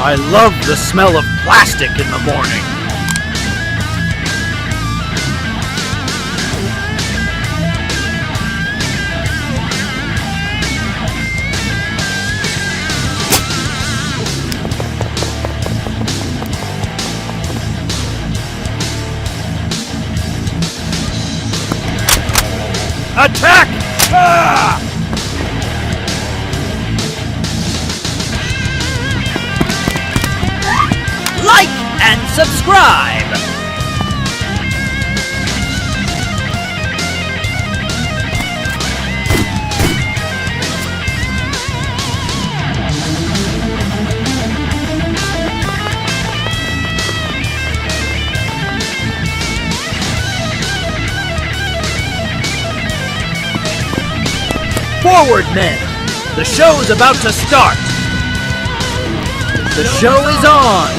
I love the smell of plastic in the morning. Attack! Ah! Like and subscribe! Forward, men! The show's about to start! The show is on!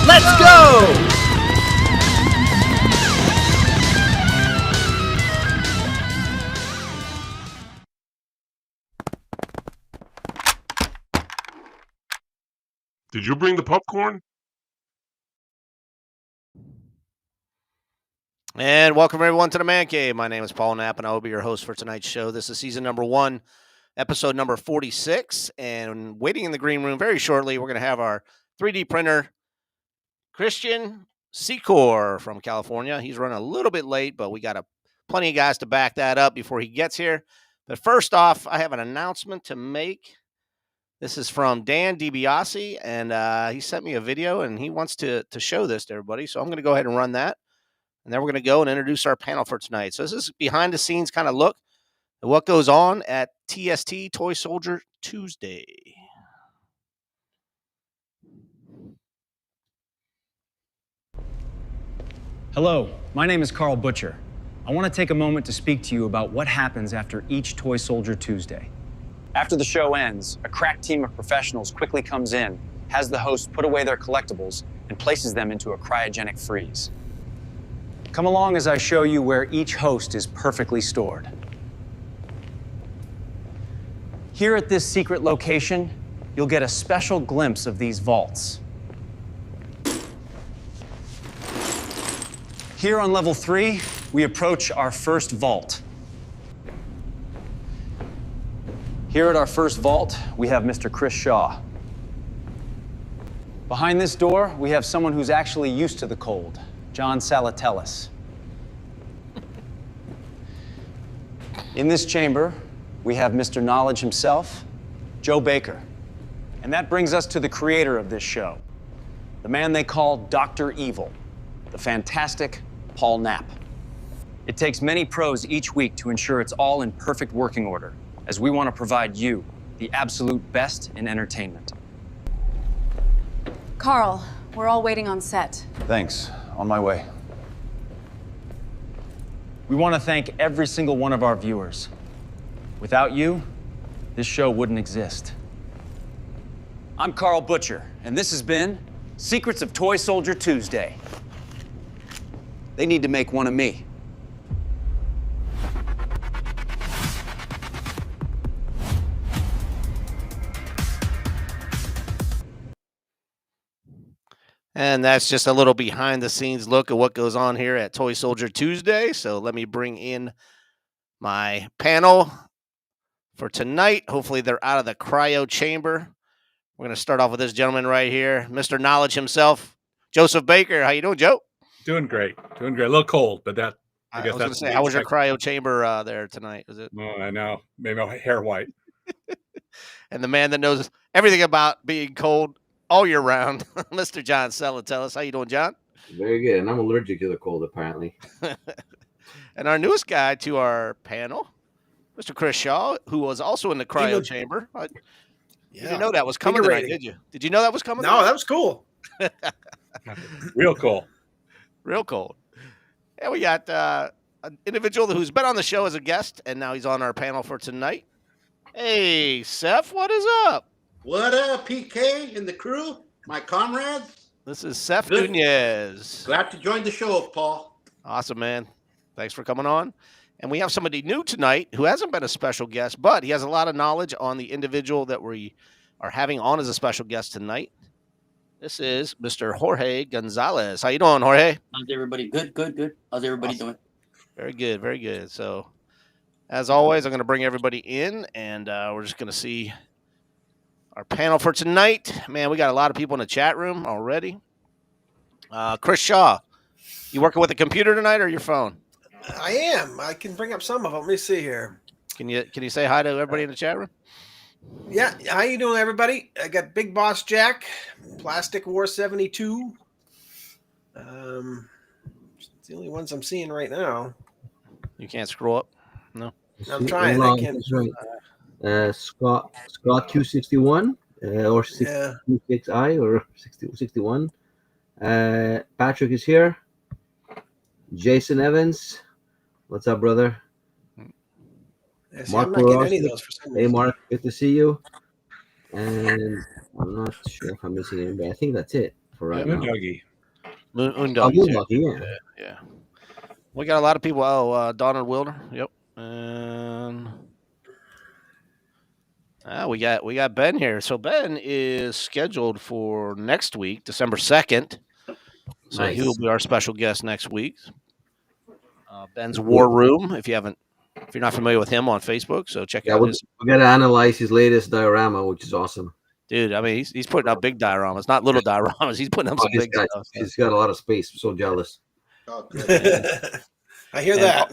Let's go! Did you bring the popcorn? And welcome everyone to the Man Cave. My name is Paul Knapp, and I will be your host for tonight's show. This is season number 1, episode number 46. And waiting in the green room very shortly, we're going to have our 3D printer, Christian Secor from California. He's running a little bit late, but we got plenty of guys to back that up before he gets here. But first off, I have an announcement to make. This is from Dan DiBiase, and he sent me a video, and he wants to show this to everybody. So I'm going to go ahead and run that. And then we're going to go and introduce our panel for tonight. So this is behind-the-scenes kind of look at what goes on at TST Toy Soldier Tuesday. Hello, my name is Carl Butcher. I want to take a moment to speak to you about what happens after each Toy Soldier Tuesday. After the show ends, a crack team of professionals quickly comes in, has the host put away their collectibles, and places them into a cryogenic freeze. Come along as I show you where each host is perfectly stored. Here at this secret location, you'll get a special glimpse of these vaults. Here on level 3, we approach our first vault. Here at our first vault, we have Mr. Chris Shaw. Behind this door, we have someone who's actually used to the cold, John Salatellis. In this chamber, we have Mr. Knowledge himself, Joe Baker. And that brings us to the creator of this show, the man they call Dr. Evil, the fantastic Paul Knapp. It takes many pros each week to ensure it's all in perfect working order, as we want to provide you the absolute best in entertainment. Carl, we're all waiting on set. Thanks. On my way. We want to thank every single one of our viewers. Without you, this show wouldn't exist. I'm Carl Butcher, and this has been Secrets of Toy Soldier Tuesday. They need to make one of me. And that's just a little behind-the-scenes look at what goes on here at Toy Soldier Tuesday. So let me bring in my panel for tonight. Hopefully they're out of the cryo chamber. We're going to start off with this gentleman right here, Mr. Knowledge himself, Joseph Baker. How you doing, Joe? Doing great. Doing great. A little cold, but that I guess was going to say, how was your cryo chamber there tonight? Was it? Oh, I know. Made my hair white. And the man that knows everything about being cold all year round, Mr. John Salatellis. How you doing, John? Very good. And I'm allergic to the cold, apparently. And our newest guy to our panel, Mr. Chris Shaw, who was also in the cryo chamber. You didn't know that was coming tonight, did you? Did you know that was coming? No, that was cool. Real cool. Real cold. And we got an individual who's been on the show as a guest, and now he's on our panel for tonight. Hey, Seth, what is up? What up, PK and the crew, my comrades? This is Seth Nunez. Glad to join the show, Paul. Awesome, man. Thanks for coming on. And we have somebody new tonight who hasn't been a special guest, but he has a lot of knowledge on the individual that we are having on as a special guest tonight. This is Mr. Jorge Gonzalez. How you doing, Jorge? How's everybody? Good. How's everybody doing? Very good, very good. So, as always, I'm going to bring everybody in, and we're just going to see our panel for tonight. Man, we got a lot of people in the chat room already. Chris Shaw, you working with a computer tonight or your phone? I am. I can bring up some of them. Let me see here. Can you say hi to everybody in the chat room? Yeah. How you doing, everybody? I got Big Boss Jack, Plastic War 72. It's the only ones I'm seeing right now. You can't scroll up? No. I'm trying. I can't. That's right. Scott Q61 or 66I or 61. Patrick is here. Jason Evans, what's up, brother? Yeah, see, Mark I'm not getting any of Borowski. those for some Hey, reason. Mark, good to see you. And I'm not sure if I'm missing anybody. I think that's it for right now. Moondoggy. Moondoggy, yeah. Yeah. We got a lot of people. Oh, Donald Wilder. Yep. And we got Ben here. So Ben is scheduled for next week, December 2nd. So Nice. he'll be our special guest next week. Ben's War Room. If you're not familiar with him on Facebook, so check out his. We got to analyze his latest diorama, which is awesome. Dude, I mean, he's putting up big dioramas, not little dioramas. He's putting up some big stuff. He's got a lot of space. I'm so jealous. Oh, good. I hear that.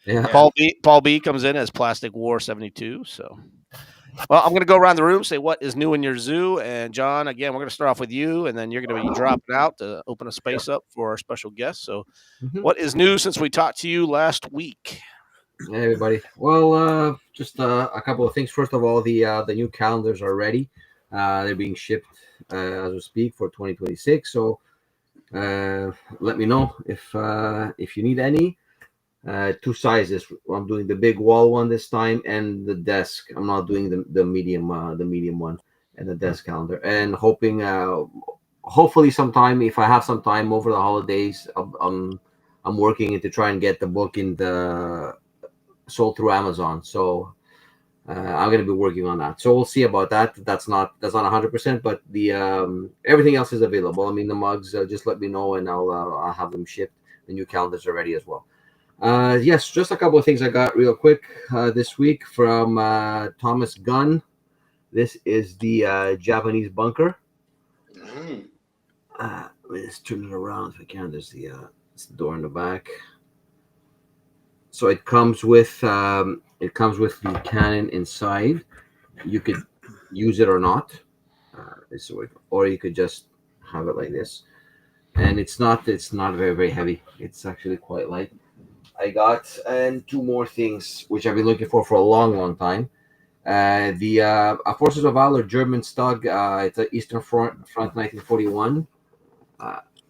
Yeah. Paul B comes in as Plastic War 72. So, well, I'm going to go around the room, say what is new in your zoo. And John, again, we're going to start off with you, and then you're going to be dropping out to open a space up for our special guest. So, what is new since we talked to you last week? Hey, everybody. Well, just a couple of things. First of all, the new calendars are ready. They're being shipped as we speak for 2026. So let me know if you need any. 2 sizes. I'm doing the big wall one this time, and the desk. I'm not doing the medium one, and the desk calendar. And hoping, hopefully, sometime if I have some time over the holidays, I'm working to try and get the book in the sold through Amazon. So I'm going to be working on that. So we'll see about that. That's not 100%, but the everything else is available. I mean, the mugs, just let me know and I'll have them shipped. The new calendars are ready as well. Yes, just a couple of things I got real quick this week from Thomas Gunn. This is the Japanese bunker. Let me just turn it around if I can. There's the door in the back. So it comes with the cannon inside. You could use it or not, or you could just have it like this. And it's not very, very heavy. It's actually quite light. I got 2 more things which I've been looking for a long, long time. The Forces of Valor German Stug. It's an Eastern Front 1941.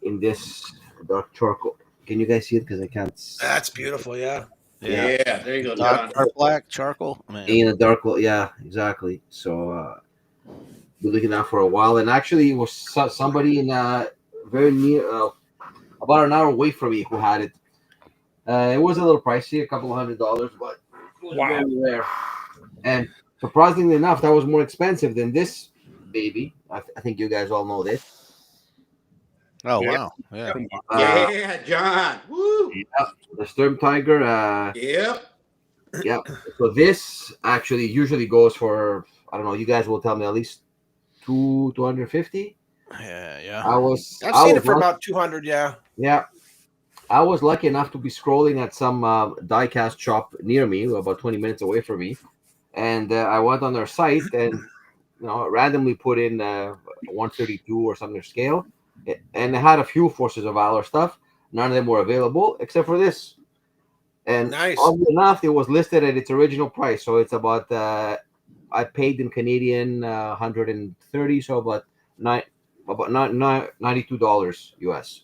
In this dark charcoal. Can you guys see it? Because I can't. That's beautiful. Yeah. Yeah, there you go, Dark John. black charcoal. Man. In a dark, yeah, exactly. So been looking at for a while, and actually, it was somebody in very near, about an hour away from me, who had it. It was a little pricey, a couple of $100, but it was very rare. And surprisingly enough, that was more expensive than this baby. I think you guys all know this. Oh wow! Yeah. Yeah, John. Woo. The Sturm Tiger. Yep. Yeah. So this actually usually goes for, I don't know. You guys will tell me at least 250. Yeah. I've seen it for about 200. Yeah. Yeah. I was lucky enough to be scrolling at some die-cast shop near me, about 20 minutes away from me, and I went on their site and randomly put in 132 or something scale, and they had a few Forces of Valor stuff. None of them were available except for this. And oddly enough, it was listed at its original price, so it's about I paid in Canadian 130, so about $92 US.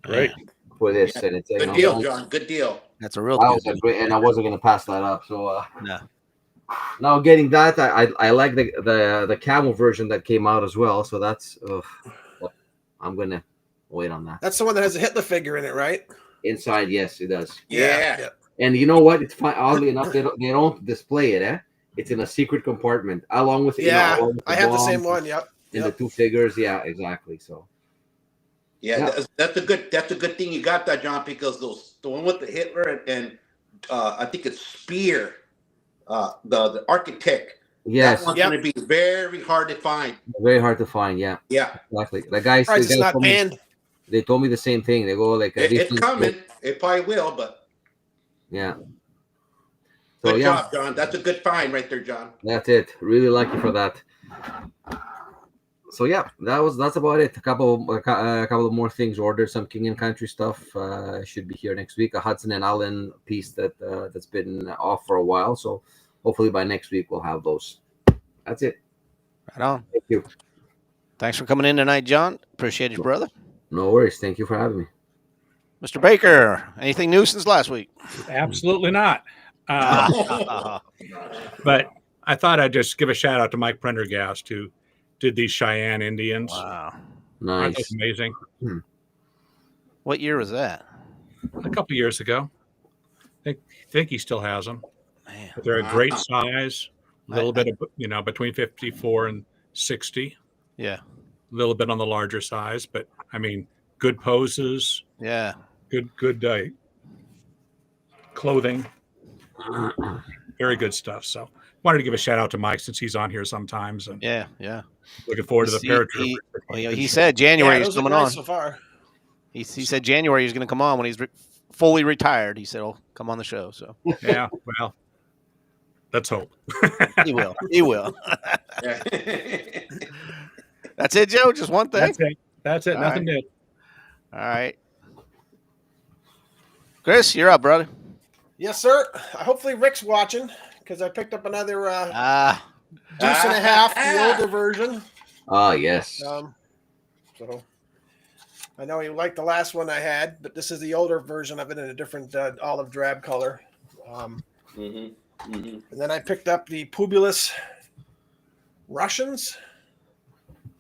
Great. For this, Yeah. and it's Good deal, John. Good deal. That's a real good deal. great, and I wasn't going to pass that up. So no. Now getting that, I like the camel version that came out as well. So that's I'm gonna wait on that. That's the one that has a Hitler figure in it, right? Inside, yes, it does. Yeah. And you know what? It's fine. Oddly enough, they don't display it. It's in a secret compartment along with I have the same one. Yep. in the two figures. Yeah, exactly. So Yeah, that's a good thing you got that, John, because the one with the Hitler and I think it's Spear, the architect. yes, That one's going to be very hard to find. very hard to find. Yeah, Yeah, exactly. The guys, Surprised it's not banned. they told me the same thing. They go like, it's coming. It probably will, but yeah. So good job, John. That's a good find right there, John. that's it. Really lucky for that. So yeah, that's about it. A couple of more things ordered. Some King and Country stuff should be here next week. A Hudson and Allen piece that's been off for a while. So hopefully by next week we'll have those. That's it. Right on. Thank you. Thanks for coming in tonight, John. Appreciate it, brother. No worries. Thank you for having me. Mr. Baker, anything new since last week? Absolutely not. But I thought I'd just give a shout out to Mike Prendergast, who did these Cheyenne Indians. Wow. Aren't Nice. those amazing? What year was that? A couple years ago. I think he still has them. Man. But they're a great size. A little bit of, between 54 and 60. Yeah. A little bit on the larger size, but I mean, good poses. Yeah. Good clothing. Very good stuff. So wanted to give a shout out to Mike since he's on here sometimes, and Yeah. looking forward to the paratrooper. He said January he's those look coming nice on. so far. He said January he's going to come on when he's fully retired. He said, "Oh, come on the show." So Yeah, well, let's hope. he will. He will. That's it, Joe. Just one thing. That's it. All Nothing new. All right. Chris, you're up, brother. Yes, sir. Hopefully Rick's watching because I picked up another deuce and a half, the older version. Oh yes. So I know you liked the last one I had, but this is the older version of it in a different olive drab color. And then I picked up the Pubulus Russians.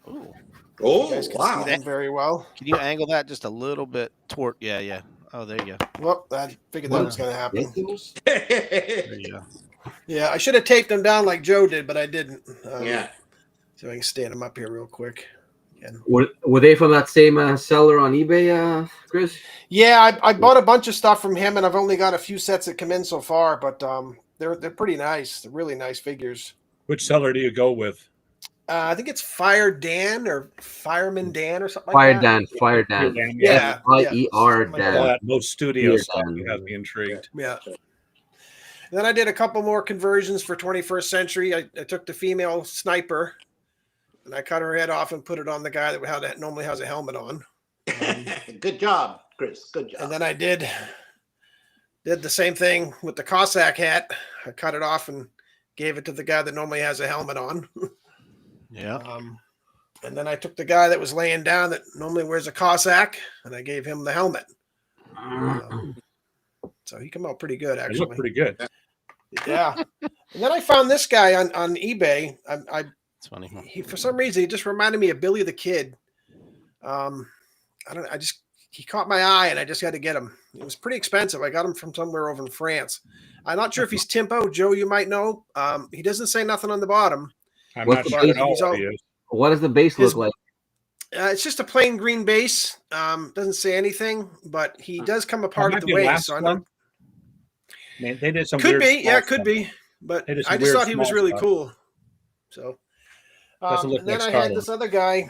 Ooh. Oh, You guys can wow. see them very well. Can you angle that just a little bit toward? Yeah. Oh, there you go. Well, I figured that was going to happen. There you go. Yeah, I should have taped them down like Joe did, but I didn't. Yeah. So I can stand them up here real quick. Again. Were they from that same seller on eBay, Chris? Yeah, I bought a bunch of stuff from him, and I've only got a few sets that come in so far, but they're pretty nice. They're really nice figures. Which seller do you go with? I think it's Fire Dan or Fireman Dan or something like that. Fire Dan. Yeah. F-I-E-R Yeah. Dan. All that most studio Fire stuff Dan. has me intrigued. Yeah. And then I did a couple more conversions for 21st Century. I took the female sniper, and I cut her head off and put it on the guy that normally has a helmet on. Good job, Chris. Good job. And then I did the same thing with the Cossack hat. I cut it off and gave it to the guy that normally has a helmet on. Yeah. And then I took the guy that was laying down that normally wears a Cossack, and I gave him the helmet. So he came out pretty good, They actually. look pretty good. Yeah. And then I found this guy on eBay. It's funny. He, for some reason, he just reminded me of Billy the Kid. He caught my eye, and I just had to get him. It was pretty expensive. I got him from somewhere over in France. I'm not sure if he's Timpo. Joe, you might know. He doesn't say nothing on the bottom. I'm What's not the sure at base? all what he is. What does the base look like? It's just a plain green base. Doesn't say anything, but he does come apart Might at the be waist. last So I one. know, Man, they did some could weird be, small yeah, it could stuff. be. But They did some I just weird thought he was small really stuff. cool. So, Doesn't look and then like I had Starlink. this other guy.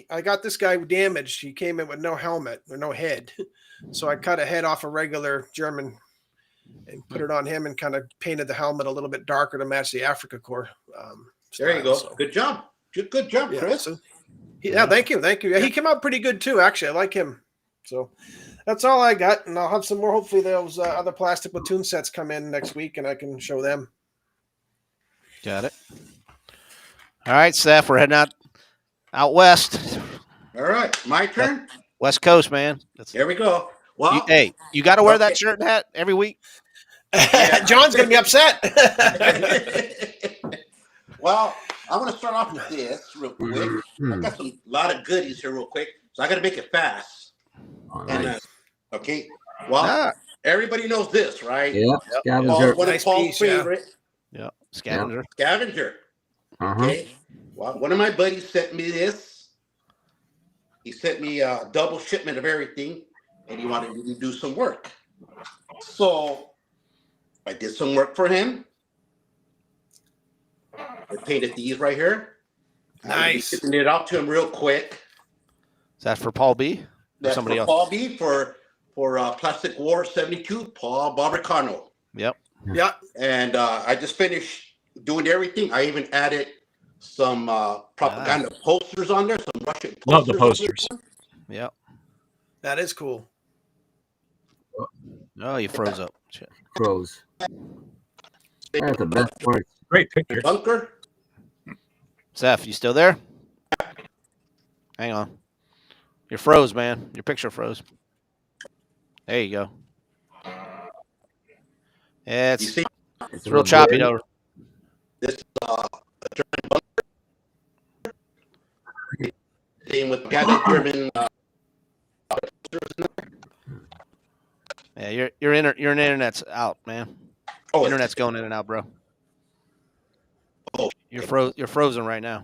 I got this guy damaged. He came in with no helmet or no head, so I cut a head off a regular German and put it on him and kind of painted the helmet a little bit darker to match the Africa Corps. There you style. go. So, Good job. Good job, yeah, Chris. so thank you. Yeah, he came out pretty good too. Actually, I like him. So that's all I got, and I'll have some more. Hopefully, those other plastic platoon sets come in next week, and I can show them. Got it. All right, Steph, we're heading out west. All right, my turn. West Coast, man. Here we go. Well, You got to wear that Okay. shirt and hat every week. John's gonna be upset. well, I want to start off with this real quick. I got a lot of goodies here real quick, so I got to make it fast. And, okay. Well, everybody knows this, right? Yeah. Paul, Scavenger. one of Nice Paul's piece, yeah. favorite Yeah, scavenger. scavenger. Uh-huh. Okay. Well, one of my buddies sent me this. He sent me a double shipment of everything, and he wanted me to do some work. So I did some work for him. I painted these right here. Nice. Shipping it out to him real quick. Is that for Paul B? Or That's somebody for else? Paul B for Plastic War 72, Paul Barricano. Yep. Yeah. And I just finished doing everything. I even added some propaganda posters on there, some Russian posters. Love the posters. Yep. That is cool. Oh, you froze up. Shit. Froze. That's the best part. Great picture. Bunker. Seth, you still there? Hang on. You're froze, man. Your picture froze. There you go. Yeah, You see, it's real choppy though. this a German bunker. Same with German. Yeah, your internet's out, man. Oh, Internet's going in and out, bro. Oh, You're frozen right now.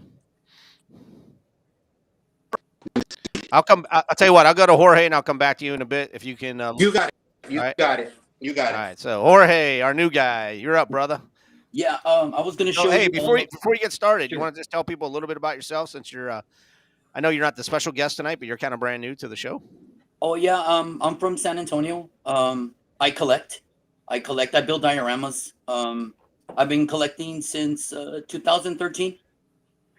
I'll tell you what. I'll go to Jorge and I'll come back to you in a bit if you can. You got it. You right. got it. You got it. All right. So Jorge, our new guy, you're up, brother. Yeah, I was gonna show So, hey, you. before you get started, Sure. you want to just tell people a little bit about yourself since you're. I know you're not the special guest tonight, but you're kind of brand new to the show. Oh yeah, I'm from San Antonio. I collect. I build dioramas. I've been collecting since 2013.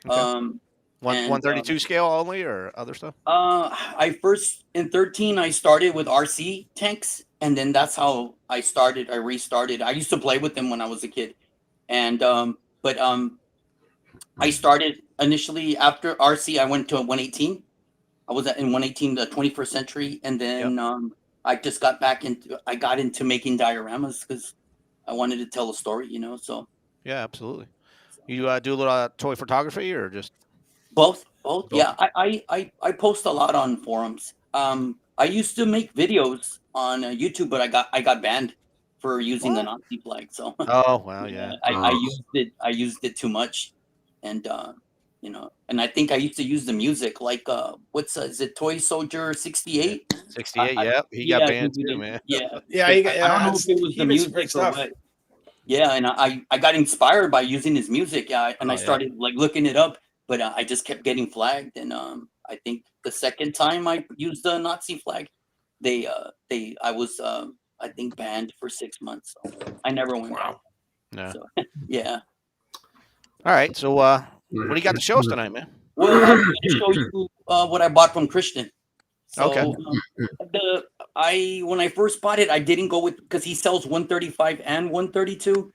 Okay. 132 scale only, or other stuff? I first in 13 I started with RC tanks, and then that's how I started. I restarted. I used to play with them when I was a kid, and I started initially after RC. I went to a 118. I was in 118, the 21st century, and then I just got back into. I got into making dioramas because I wanted to tell a story, So Yeah, absolutely. You do a little toy photography, or just both. Yeah, I post a lot on forums. I used to make videos on YouTube, but I got banned for using the Nazi flag. So oh wow, yeah. I used it too much, and and I think I used to use the music like is it Toy Soldier 68? 68, yeah, he got banned too, man. Yeah, Yeah. I don't know if it was the music or stuff. what. Yeah, and I got inspired by using his music. Yeah, and I started like looking it up, but I just kept getting flagged. And I think the second time I used the Nazi flag, I was I think banned for 6 months. So I never went back. Yeah. So, yeah. All right. So what do you got to show us tonight, man? Well, I'm going to show you what I bought from Christian. So, Okay. When I first bought it, I didn't go with because he sells 135 and 132,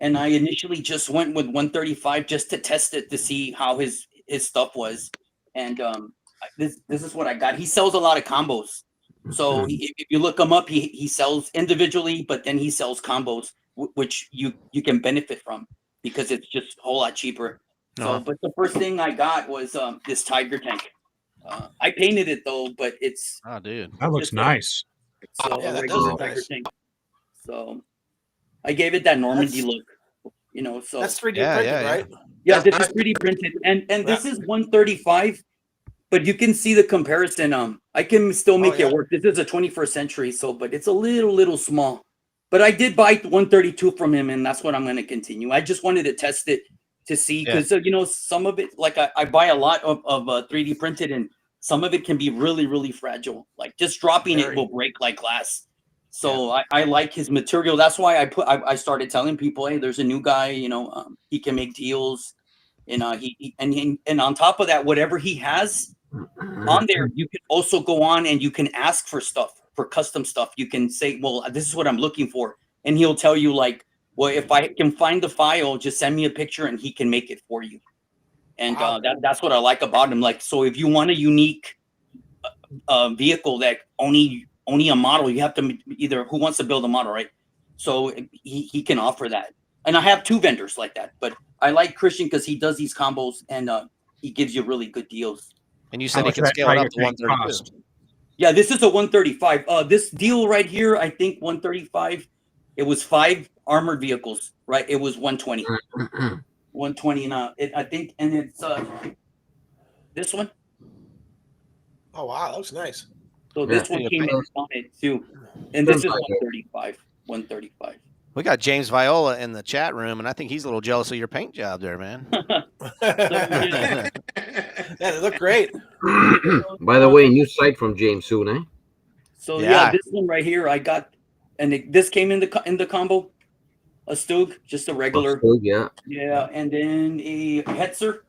and I initially just went with 135 just to test it to see how his stuff was. And this is what I got. He sells a lot of combos. So if you look him up, he sells individually, but then he sells combos, which you can benefit from because it's just a whole lot cheaper. So, but the first thing I got was this tiger tank. I painted it though, but it's dude, that looks nice. So Yeah, that regular does look tiger nice. tank. So I gave it that Normandy look, So That's 3D printed, right? Yeah, this is 3D printed, and this is 135. But you can see the comparison. I can still make it work. This is a 21st century, but it's a little small. But I did buy 132 from him, and that's what I'm going to continue. I just wanted to test it to see because some of it, like I buy a lot of 3D printed, and some of it can be really fragile. Like just dropping it will break like glass. So I like his material. That's why I started telling people, hey, there's a new guy. He can make deals, and and on top of that, whatever he has on there, you can also go on and you can ask for stuff, for custom stuff. You can say, well, this is what I'm looking for, and he'll tell you like, well, if I can find the file, just send me a picture and he can make it for you. And that's what I like about him. Like, so if you want a unique vehicle that only a model, you have to either who wants to build a model, right? So he can offer that. And I have 2 vendors like that, but I like Christian because he does these combos and he gives you really good deals. And you said he can scale it up to 132. Yeah, this is a 135. This deal right here, I think 135. It was 5 armored vehicles, right? It was 120. 120 now. I think, and it's this one. Oh wow, that looks nice. So this one came in on it too, and this is 135. 135. We got James Viola in the chat room, and I think he's a little jealous of your paint job there, man. Yeah, they look great. By the way, new site from James soon, eh? So yeah, this one right here, I got, and this came in the combo, a Stug, just a regular. Stug, yeah. Yeah, and then a Hetzer.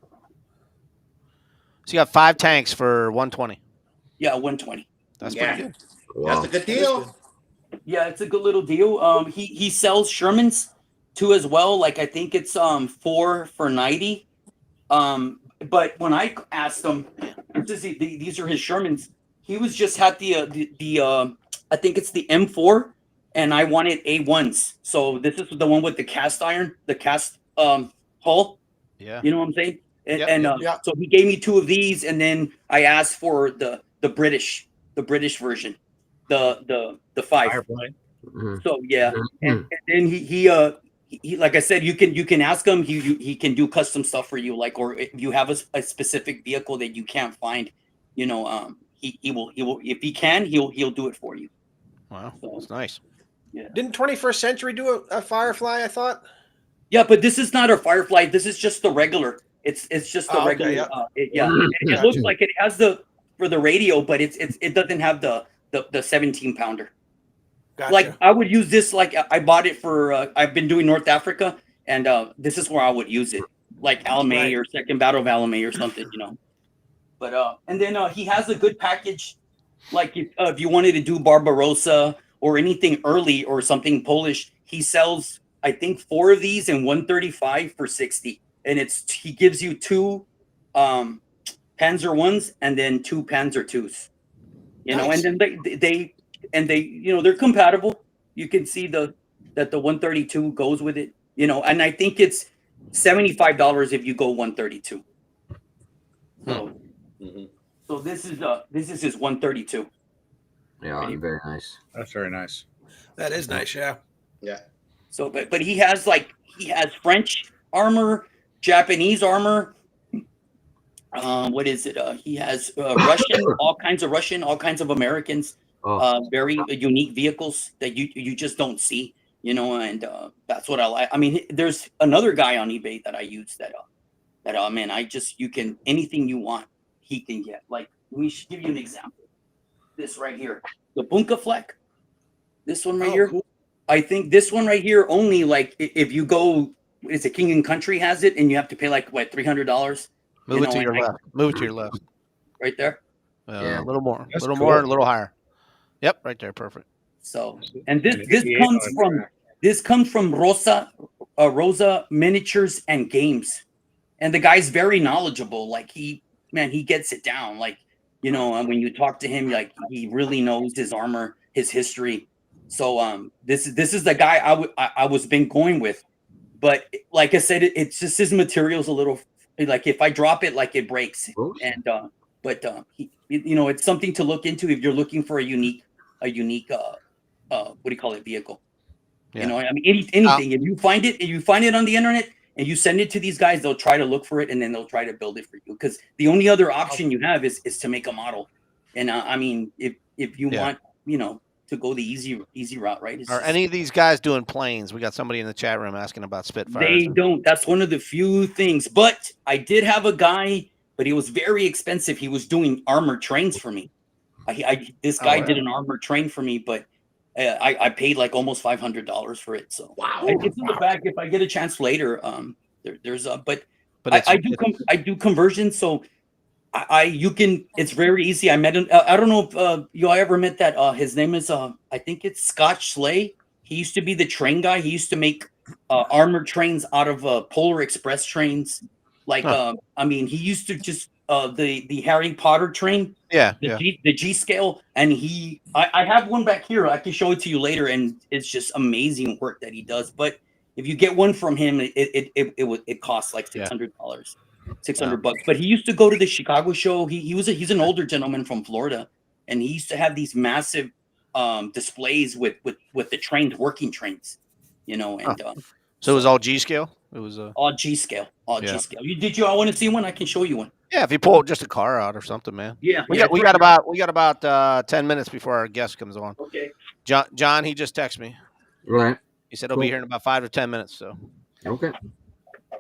So you got 5 tanks for 120. Yeah, 120. That's pretty good. Wow. That's a good deal. Yeah, it's a good little deal. He sells Shermans too as well. Like I think it's 4 for 90. But when I asked him, these are his Shermans. He was just had the I think it's the M4, and I wanted A1s. So this is the one with the cast iron, the cast hull. Yeah. You know what I'm saying? Yep, So he gave me 2 of these, and then I asked for the British version, the 5. So yeah, and then he like I said, you can ask him. He can do custom stuff for you, like, or if you have a specific vehicle that you can't find, you know, he will if he can, he'll do it for you. Wow, that's nice. Yeah. Didn't 21st Century do a Firefly? I thought. Yeah, but this is not a Firefly. This is just the regular. It's just the regular. Okay, It looks like it has for the radio, but it doesn't have the 17 pounder. Gotcha. Like I would use this. Like I bought it for. I've been doing North Africa, and this is where I would use it, like Alame or Second Battle of Alame or something, you know. But and then he has a good package, like if you wanted to do Barbarossa or anything early or something Polish, he sells I think 4 of these in 135 for 60, and he gives you 2 Panzer 1s and then 2 Panzer 2s, you know, and then they you know they're compatible. You can see that the 132 goes with it, you know, and I think it's $75 if you go 132. So, so this is his 132. Yeah, very nice. That's very nice. That is nice, yeah. Yeah. So, but he has French armor, Japanese armor. What is it? He has Russian, all kinds of Americans. Very unique vehicles that you just don't see, you know, and that's what I like. I mean, there's another guy on eBay that I use that man, you can anything you want, he can get. Like, let me give you an example. This right here, the Bunka Fleck. This one right here. Cool. I think this one right here only, like, if you go, it's a King and Country has it, and you have to pay like what $300. Move it to your left. Move it to your left. Right there. Yeah, a little more, That's a little cool. more, a little higher. Yep, right there, perfect. So, and this comes from Rosa Miniatures and Games, and the guy's very knowledgeable. Like he gets it down. Like, you know, when you talk to him, like he really knows his armor, his history. So this is the guy I was been going with, but like I said, it's just his material's a little like if I drop it, like it breaks. And but you know, it's something to look into if you're looking for a unique what do you call it, vehicle. Yeah. You know, I mean anything. If you find it on the internet and you send it to these guys, they'll try to look for it and then they'll try to build it for you, because the only other option you have is to make a model. And I mean, if you want, you know, to go the easy route, right? Are any of these guys doing planes? We got somebody in the chat room asking about Spitfires. They don't. That's one of the few things. But I did have a guy, but he was very expensive. He was doing armored trains for me. This guy did an armored train for me, but I paid like almost $500 for it. So wow, it's in the back if I get a chance later. But I do conversions, so it's very easy. I met him. I don't know if you ever met that. His name is I think it's Scotch Slay. He used to be the train guy. He used to make armored trains out of Polar Express trains. Like I mean, he used to just the Harry Potter train. The G scale, and I have one back here. I can show it to you later, and it's just amazing work that he does. But if you get one from him, it costs like $600. $600. But he used to go to the Chicago show. He's an older gentleman from Florida, and he used to have these massive displays with the trains, working trains, you know. And so it was all G scale. It It was a all G scale, all Yeah. G scale. I want to see one? I can show you one. yeah. If you pull just a car out or something, man. Yeah, We yeah, got we it's got right about 10 minutes before our guest comes on. Okay. John, he just texted me. Right. He said he'll be Cool. here in about 5 to 10 minutes. So Okay.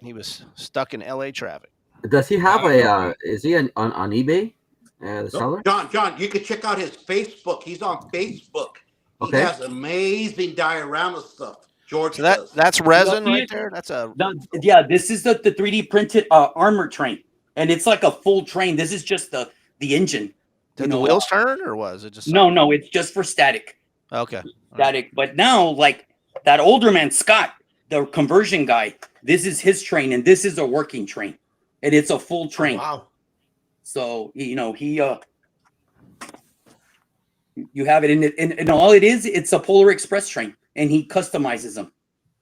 he was stuck in LA traffic. Does he have a? Is he on eBay? The seller. John, you can check out his Facebook. He's on Facebook. He Okay. has amazing diorama stuff. George So does. that's resin see right it? there. That's a Yeah, this is the 3D printed armor train, and it's like a full train. This is just the engine. did the wheels turn or was it just No, it's just for static. Okay. Static. But now, like that older man, Scott, the conversion guy, this is his train, and this is a working train, and it's a full train. Wow. So he you have it in it, and all it is, it's a Polar Express train, and he customizes them.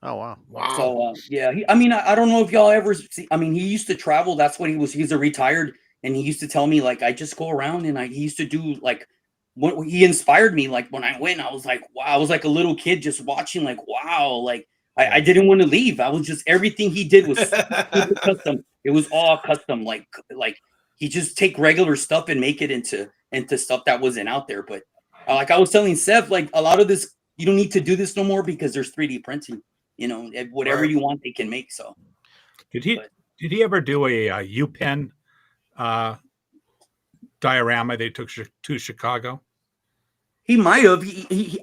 Oh wow. Wow. So yeah, I don't know if y'all ever see. I mean, he used to travel. That's what he was. He's a retired, and he used to tell me like, I just go around, and he used to do like, what he inspired me. Like when I went, I was like, wow. I was like a little kid just watching, like, wow. Like I didn't want to leave. I was just, everything he did was super custom. It was all custom. Like he just take regular stuff and make it into stuff that wasn't out there. But like I was telling Seth, like a lot of this, you don't need to do this no more because there's 3D printing. You know, whatever you want, they can make. So, Did he ever do a U-Pen diorama they took to Chicago? he might have.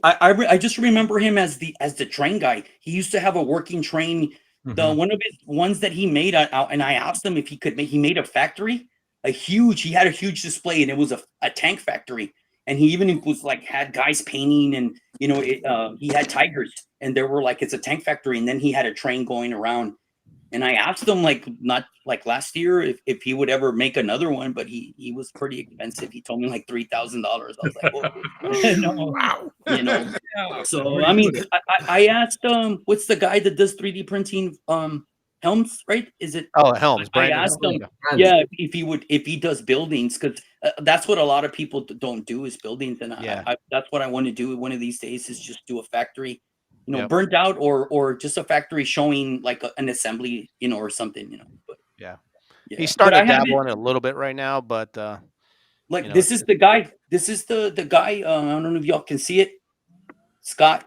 I just remember him as the train guy. He used to have a working train. The one of his ones that he made, and I asked him if he could make. He made a factory, he had a huge display, and it was a tank factory. And he even was like had guys painting, and he had tigers, and there were like, it's a tank factory, and then he had a train going around. And I asked him not like last year if he would ever make another one, but he was pretty expensive. He told me like $3,000. I was like, whoa. No, Wow. So I mean, I asked what's the guy that does 3D printing? Helms, right? Is it? Helms. I asked him, if he does buildings, because that's what a lot of people don't do is buildings, and that's what I want to do one of these days, is just do a factory, burnt out, or just a factory showing like an assembly, or something, But he started dabbling a little bit right now, but this is the guy. This is the guy. I don't know if y'all can see it, Scott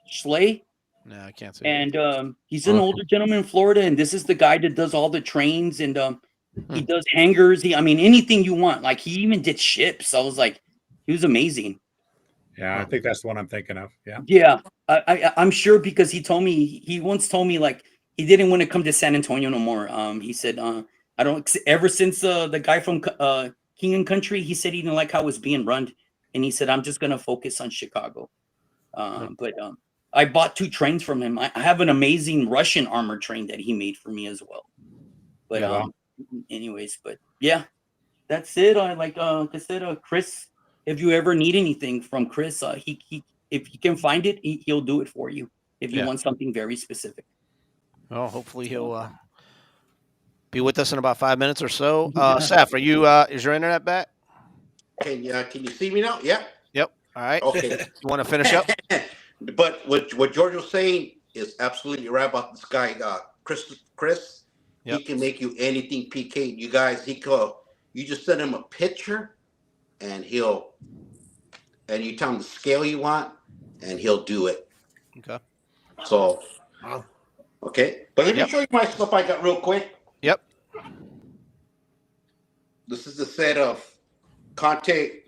Schley. No, I can't see. And he's an older gentleman in Florida, and this is the guy that does all the trains, and he does hangars. Anything you want. Like he even did ships. I was like, he was amazing. Yeah, I think that's the one I'm thinking of. Yeah. Yeah, I'm sure, because he once told me like he didn't want to come to San Antonio no more. He said, I don't. Ever since the guy from King and Country, he said he didn't like how it was being run, and he said, I'm just gonna focus on Chicago. But I bought 2 trains from him. I have an amazing Russian armor train that he made for me as well. But anyways, but yeah, that's it. I like I said, Chris, if you ever need anything from Chris, he if he can find it, he'll do it for you if you want something very specific. Well, hopefully he'll be with us in about 5 minutes or so. Seth, are you is your internet back? Can you see me now? Yep. All right. Okay. You want to finish up? But what George was saying is absolutely right about this guy, Chris. He can make you anything, PK. You guys, you just send him a picture, and you tell him the scale you want, and he'll do it. Okay. So, okay. But let me show you my stuff I got real quick. Yep. This is the set of Conte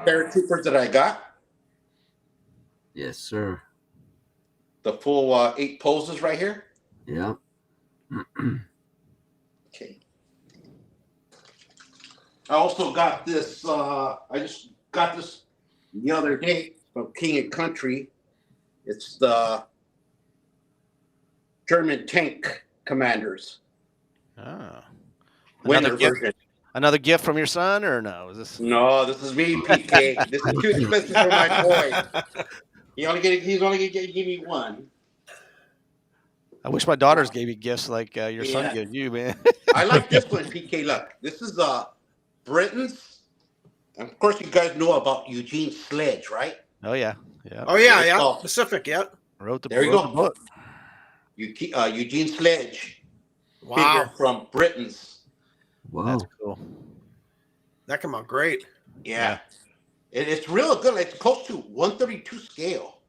paratroopers that I got. Yes, sir. The full 8 poses right here. Yeah. Okay. I also got this. I just got this the other day from King and Country. It's the German tank commanders. Another gift from your son, or no? Is this? No, this is me, PK. This is too expensive for my boy. He's only gonna give me one. I wish my daughters gave you gifts like your son gave you, man. I like this one, PK. Look, this is Britain's. Of course, you guys know about Eugene Sledge, right? Oh yeah. Oh yeah. Pacific, yeah. Wrote the book. Book. Eugene Sledge. figure from Britain's. Wow. That's cool. That come out great. Yeah. It's real good. Like, it's close to 132 scale.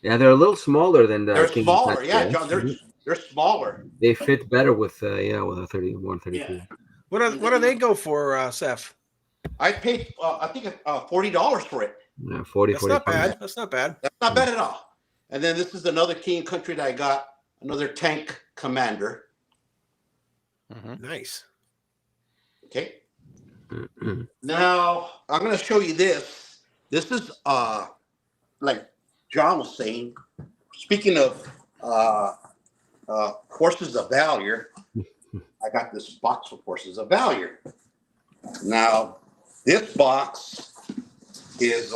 Yeah, they're a little smaller than the They're King smaller. Knapp, Yeah, John. They're smaller. They fit better with with a 132. Yeah. What do they go for, Seth? I paid, I think, $40 for it. Yeah, 40, That's not 45. bad. That's not bad. That's not bad at all. And then this is another King and Country that I got, another tank commander. Nice. Okay. Now I'm going to show you this. This is like John was saying. Speaking of horses of value, I got this box of horses of value. Now this box is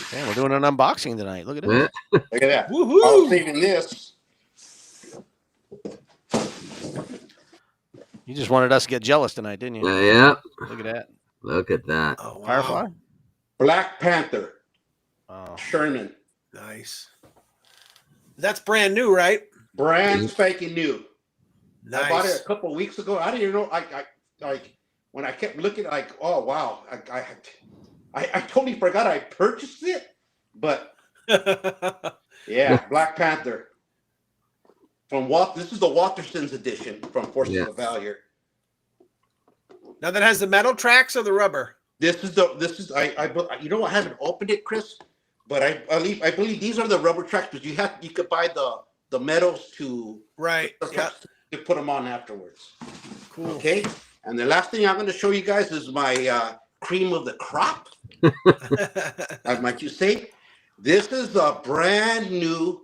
Okay, we're doing an unboxing tonight. Look at this. look at that. Woohoo! I was saving this. You just wanted us to get jealous tonight, didn't you? Yeah. Look at that. Look at that. Oh, wow. Firefly? Black Panther. Oh. Sherman. Nice. That's brand new, right? Brand spanking new. Nice. I bought it a couple of weeks ago. I didn't even know. I like when I kept looking, like, oh wow, I totally forgot I purchased it. But yeah, Black Panther from This is the Walterson's edition from Forces of Value. Now that has the metal tracks or the rubber? This is you know, I haven't opened it, Chris, but I believe these are the rubber tracks, but you could buy the metals to to put them on afterwards. Cool. Okay. And the last thing I'm going to show you guys is my cream of the crop. As might you say, this is a brand new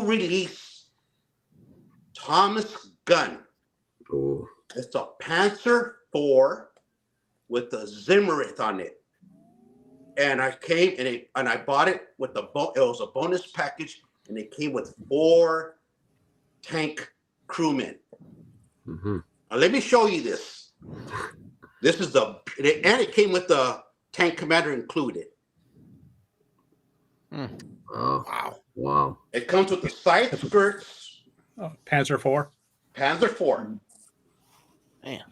release Thomas gun. Ooh. It's a Panzer IV with the Zimmerith on it. And I came and I bought it with it was a bonus package, and it came with 4 tank crewmen. Now, let me show you this. This is and it came with the tank commander included. Oh, wow. It comes with the side skirts. Oh, Panzer IV. Panzer IV. Man.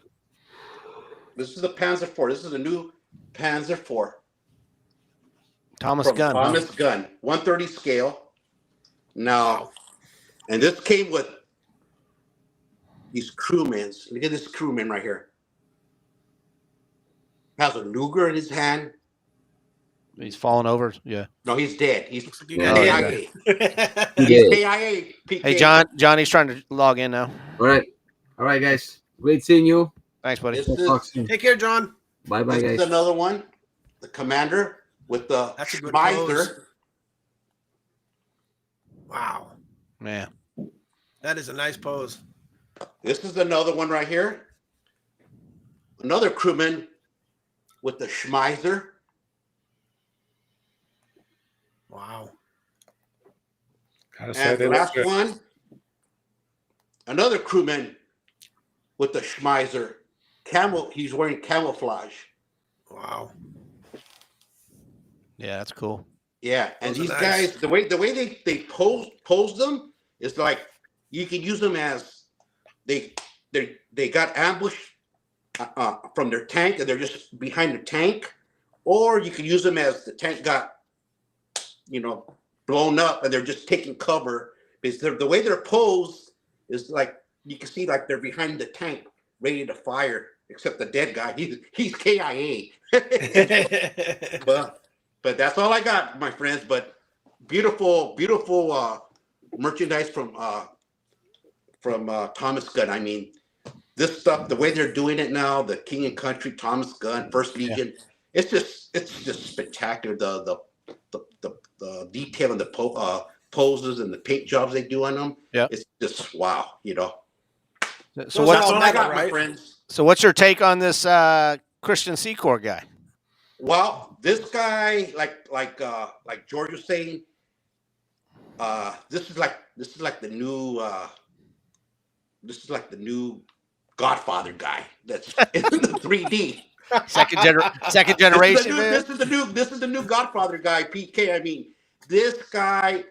This is the Panzer IV. This is the new Panzer IV. Thomas gun. Thomas gun. 130 scale. Now, and this came with these crewmen. Look at this crewman right here. Has a Luger in his hand. He's falling over. Yeah. No, he's dead. He's KIA. He's KIA. PK. Hey, John, he's trying to log in now. All right, guys. Great seeing you. Thanks, buddy. Take care, John. Bye, This guys. is another one. The commander with the That's a good Schmeiser. pose. Wow. Man. That is a nice pose. This is another one right here. Another crewman with the Schmeiser. Wow. Gotta say, And they the look last good. one, another crewman with the Schmeiser. He's wearing camouflage. Wow. Yeah, that's cool. Yeah, and Those are these nice. guys, the way they pose them is like you can use them as they got ambushed from their tank and they're just behind the tank, or you can use them as the tank got blown up and they're just taking cover, because the way they're posed is like you can see like they're behind the tank ready to fire, except the dead guy, he's KIA. But that's all I got, my friends. But beautiful merchandise from Thomas Gun. I mean, this stuff, the way they're doing it now, the King and Country, Thomas Gun, First Legion, it's just spectacular. The detail and the poses and the paint jobs they do on them. Yeah, it's just wow. So that's all I got, right? my friends. So what's your take on this Christian Secor guy? Well, this guy, like George was saying, this is like the new Godfather guy that's in the 3D. Second generation. This is the new Godfather guy, PK. I mean, This guy,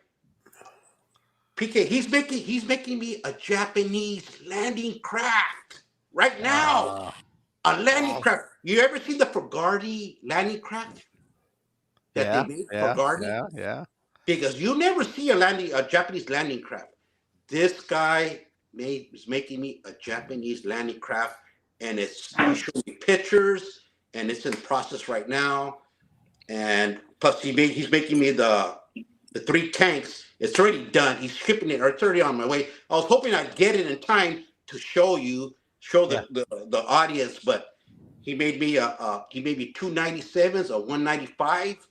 PK, he's making me a Japanese landing craft right now. A landing craft. You ever seen the Fogarty landing craft that they made? Fogarty? Yeah. Because you never see a Japanese landing craft. This guy is making me a Japanese landing craft, and he showed me pictures, and it's in process right now. And plus, he's making me the 3 tanks. It's already done. He's shipping it, or it's already on my way. I was hoping I'd get it in time to show the audience, but he made me 297s, a 195,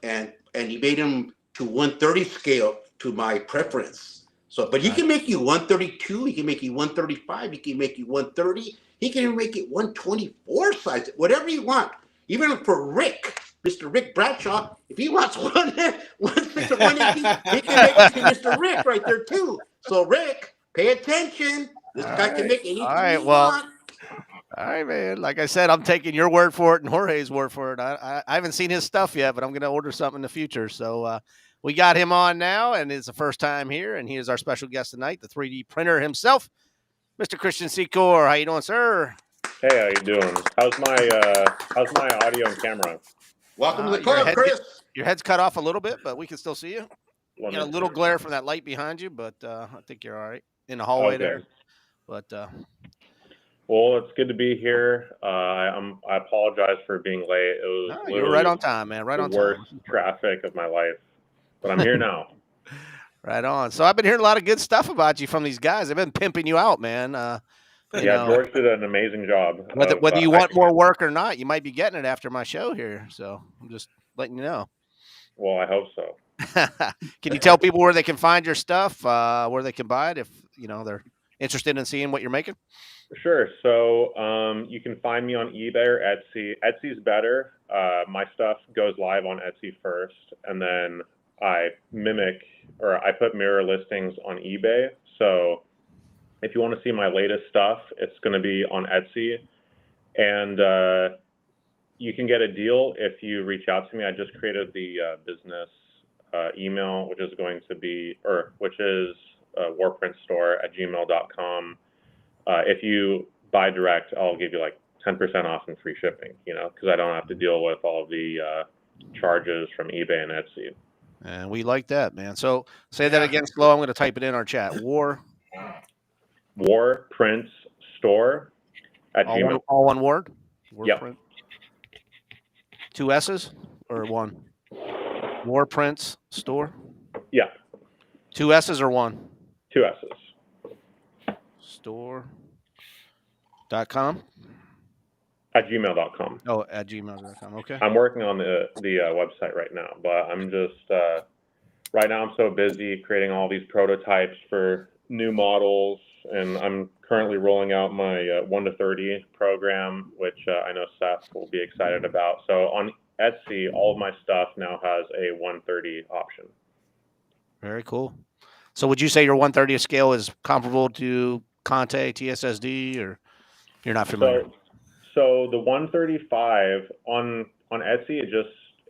and he made them to 130 scale to my preference. So, but he can make you 132, he can make you 135, he can make you 130, he can even make it 124 size, whatever you want. Even for Rick, Mr. Rick Bradshaw, if he wants 160 or 180, he can make it to Mr. Rick right there too. So Rick, pay attention. This guy can make anything he wants. All right, man. Like I said, I'm taking your word for it and Jorge's word for it. I haven't seen his stuff yet, but I'm going to order something in the future. So we got him on now, and it's the first time here, and he is our special guest tonight, the 3D printer himself, Mr. Christian Secor. How you doing, sir? Hey, how you doing? How's my audio and camera? Welcome to the club, Chris. Your head's cut off a little bit, but we can still see you. You got a little glare from that light behind you, but I think you're all right in the hallway there. But well, it's good to be here. I apologize for being late. It was you were right on time, man. Right on time. Worst traffic of my life, but I'm here now. Right on. So I've been hearing a lot of good stuff about you from these guys. They've been pimping you out, man. George did an amazing job. Whether you want more work or not, you might be getting it after my show here. So I'm just letting you know. Well, I hope so. Can you tell people where they can find your stuff, where they can buy it if they're interested in seeing what you're making? Sure. So you can find me on eBay or Etsy. Etsy's better. My stuff goes live on Etsy first, and then I put mirror listings on eBay. So if you want to see my latest stuff, it's going to be on Etsy, and you can get a deal if you reach out to me. I just created the business email, which is warprintstore@gmail.com. If you buy direct, I'll give you like 10% off and free shipping, because I don't have to deal with all of the charges from eBay and Etsy. And we like that, man. So say that again slow. I'm going to type it in our chat. Warprintstore at Gmail. All one word? Yep. 2 S's or 1? Warprints store? Yeah. 2 S's or 1? 2 S's. Store.com? At gmail.com. Oh, at gmail.com. Okay. I'm working on the website right now, but I'm just right now I'm so busy creating all these prototypes for new models, and I'm currently rolling out my 1 to 30 program, which I know Seth will be excited about. So on Etsy, all of my stuff now has a 130 option. Very cool. So would you say your 130 scale is comparable to Conte TSSD, or you're not familiar? So the 135 on Etsy, it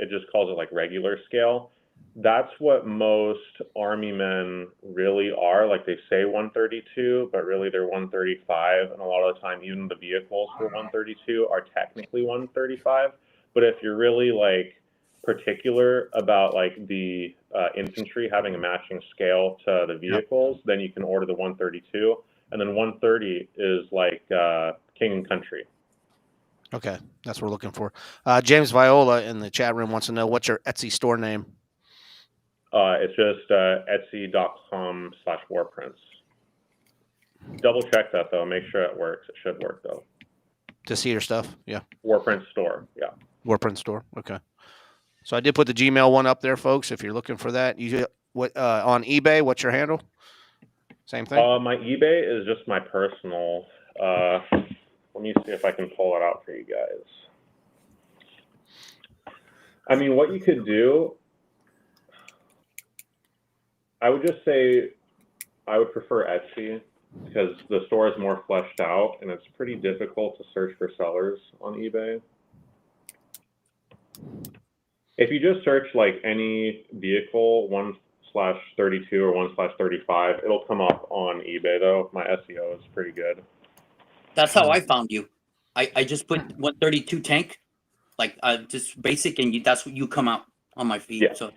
just calls it like regular scale. That's what most Army men really are. Like they say 132, but really they're 135. And a lot of the time, even the vehicles for 132 are technically 135. But if you're really like particular about like the infantry having a matching scale to the vehicles, then you can order the 132. And then 130 is like king and country. Okay, that's what we're looking for. James Viola in the chat room wants to know, what's your Etsy store name? It's just etsy.com/warprints. Double check that though. Make sure it works. It should work though. To see your stuff, yeah. Warprint store, yeah. Warprint store, okay. So I did put the Gmail one up there, folks. If you're looking for that, on eBay, what's your handle? Same thing. My eBay is just my personal. Let me see if I can pull it out for you guys. I mean, what you could do, I would just say I would prefer Etsy because the store is more fleshed out and it's pretty difficult to search for sellers on eBay. If you just search like any vehicle 1/32 or 1/35, it'll come up on eBay though. My SEO is pretty good. That's how I found you. I just put 132 tank, like just basic, and that's what you come out on my feed. Yeah. So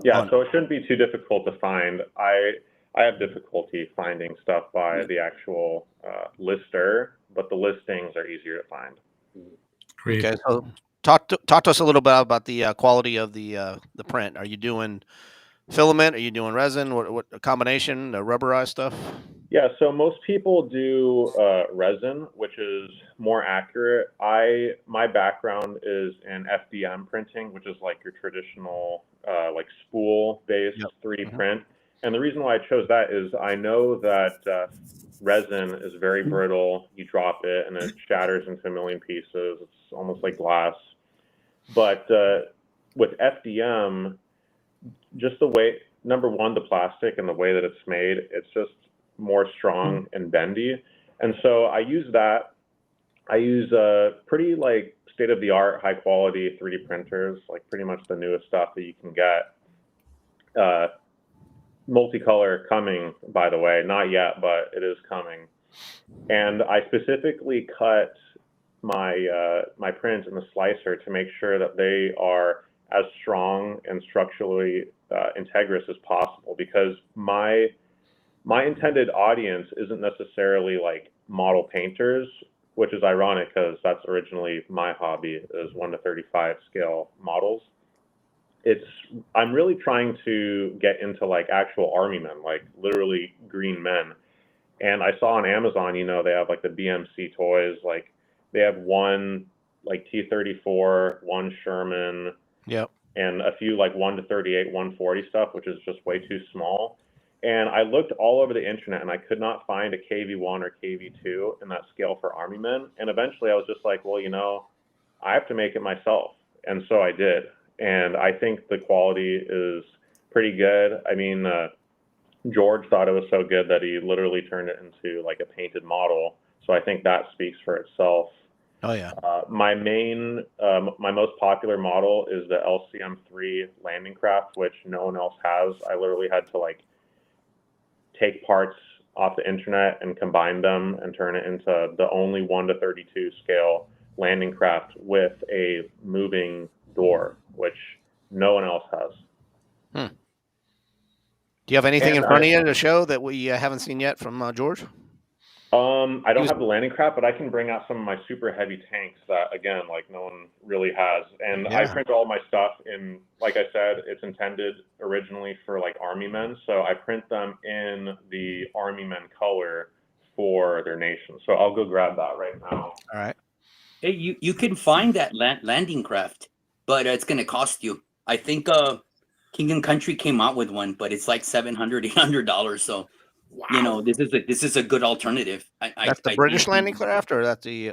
yeah, so it shouldn't be too difficult to find. I have difficulty finding stuff by the actual lister, but the listings are easier to find. Okay, so talk to us a little bit about the quality of the print. Are you doing filament? Are you doing resin? What combination? The rubberized stuff? Yeah, so most people do resin, which is more accurate. My background is in FDM printing, which is like your traditional like spool-based 3D print. And the reason why I chose that is I know that resin is very brittle. You drop it and it shatters into a million pieces. It's almost like glass. But with FDM, just the way, number one, the plastic and the way that it's made, it's just more strong and bendy. And so I use that. I use pretty like state-of-the-art, high-quality 3D printers, like pretty much the newest stuff that you can get. Multicolor coming, by the way, not yet, but it is coming. And I specifically cut my my prints in the slicer to make sure that they are as strong and structurally integrous as possible, because my intended audience isn't necessarily like model painters, which is ironic because that's originally my hobby, is 1/35 scale models. I'm really trying to get into like actual army men, like literally green men. And I saw on Amazon, you know, they have like the BMC toys, like they have one like T-34, one Sherman, and a few like 1/38, 140 stuff, which is just way too small. And I looked all over the internet and I could not find a KV1 or KV2 in that scale for army men. And eventually I was just like, well, you know, I have to make it myself. And so I did. And I think the quality is pretty good. I mean, George thought it was so good that he literally turned it into like a painted model. So I think that speaks for itself. Oh yeah. My most popular model is the LCM3 landing craft, which no one else has. I literally had to like take parts off the internet and combine them and turn it into the only 1/32 scale landing craft with a moving door, which no one else has. Do you have anything in front of you to show that we haven't seen yet from George? I don't have the landing craft, but I can bring out some of my super heavy tanks that, again, like no one really has. And I print all my stuff in, like I said, it's intended originally for like army men. So I print them in the army men color for their nation. So I'll go grab that right now. All right. Hey, you can find that landing craft, but it's going to cost you. I think King and Country came out with one, but it's like $700, $800. So, you know, this is a good alternative. That's the British landing craft, or that's the?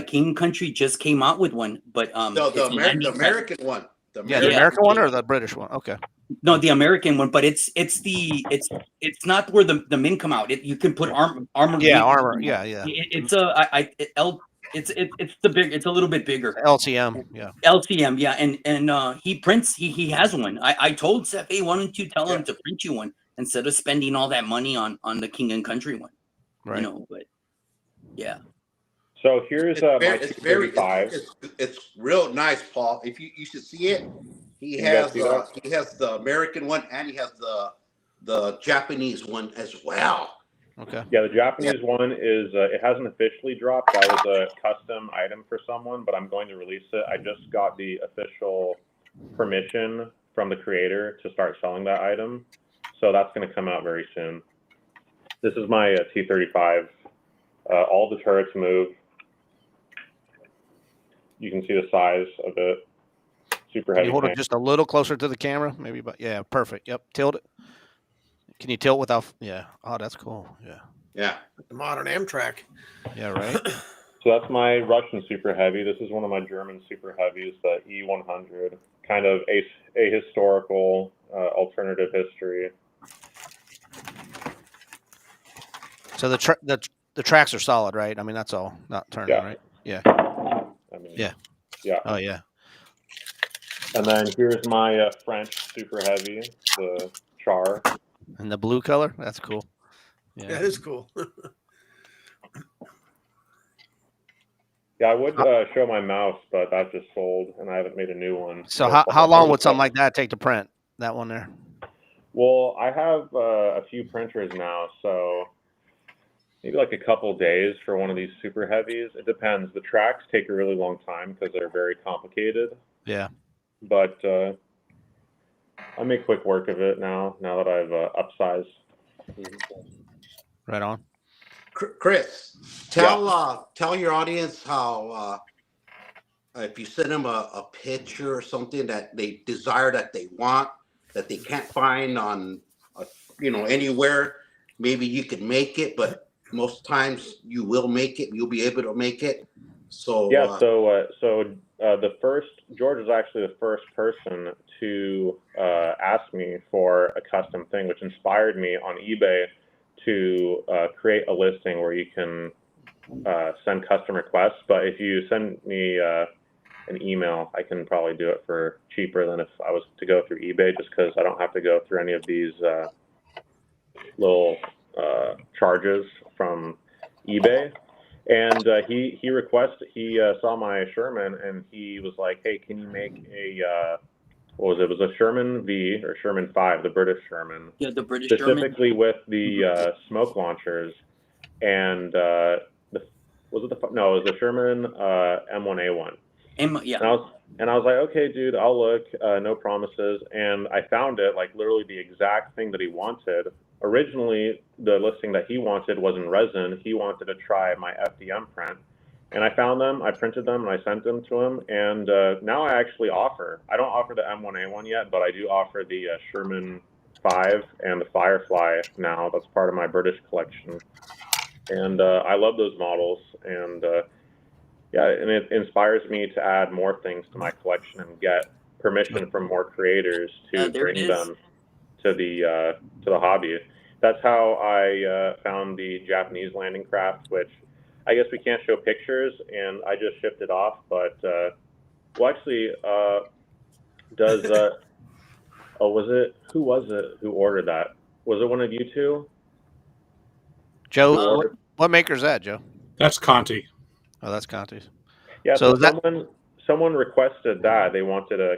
King and Country just came out with one, but the American one. The American one or the British one? Okay. No, the American one, but it's not where the men come out. You can put armor. Yeah, armor. Yeah. It's a little bit bigger. LCM, yeah. LCM, yeah, and he prints. He has one. I told Seth, hey, why don't you tell him to print you one instead of spending all that money on the King and Country one, right? You know, but yeah. So here's my T-35. It's real nice, Paul. If you should see it, he has the American one and he has the Japanese one as well. Okay. Yeah, the Japanese one is it hasn't officially dropped. That was a custom item for someone, but I'm going to release it. I just got the official permission from the creator to start selling that item, so that's going to come out very soon. This is my T-35. All the turrets move. You can see the size of it. Super heavy. Can you hold it just a little closer to the camera, maybe? But yeah, perfect. Yep, tilt it. Can you tilt without? Yeah. Oh, that's cool. Yeah. Yeah. The modern Amtrak. Yeah. Right. So that's my Russian super heavy. This is one of my German super heavies, the E100. Kind of a historical alternative history. So the tracks are solid, right? I mean, that's all. Not turning, right? Yeah. I mean, yeah. Yeah. Oh yeah. And then here's my French super heavy, the Char. And the blue color, that's cool. Yeah, that is cool. Yeah, I would show my mouse, but that just sold, and I haven't made a new one. So how long would something like that take to print? That one there. Well, I have a few printers now, so maybe like a couple days for one of these super heavies. It depends. The tracks take a really long time because they're very complicated. Yeah. But I make quick work of it now that I've upsized. Right on. Chris, tell your audience how if you send them a picture or something that they desire, that they want, that they can't find on anywhere, maybe you can make it, but most times you will make it. You'll be able to make it. So yeah. The first George was actually the first person to ask me for a custom thing, which inspired me on eBay to create a listing where you can send custom requests. But if you send me an email, I can probably do it for cheaper than if I was to go through eBay, just because I don't have to go through any of these little charges from eBay. And he saw my Sherman, and he was like, "Hey, can you make a what was it? It was a Sherman V or Sherman 5, the British Sherman." Yeah, the British Sherman. Specifically with the smoke launchers, and it was the Sherman M1A1. Yeah. And I was like, okay, dude, I'll look. No promises. And I found it, like literally the exact thing that he wanted. Originally, the listing that he wanted was in resin. He wanted to try my FDM print. And I found them, I printed them, and I sent them to him. And now I actually offer. I don't offer the M1A1 yet, but I do offer the Sherman 5 and the Firefly now. That's part of my British collection. And I love those models. And yeah, and it inspires me to add more things to my collection and get permission from more creators to bring them to the hobby. That's how I found the Japanese landing craft, which I guess we can't show pictures, and I just shipped it off. But well, actually, who was it who ordered that? Was it one of you two? Joe, what maker is that, Joe? That's Conti. Oh, that's Conti's. Yeah, so someone requested that. They wanted a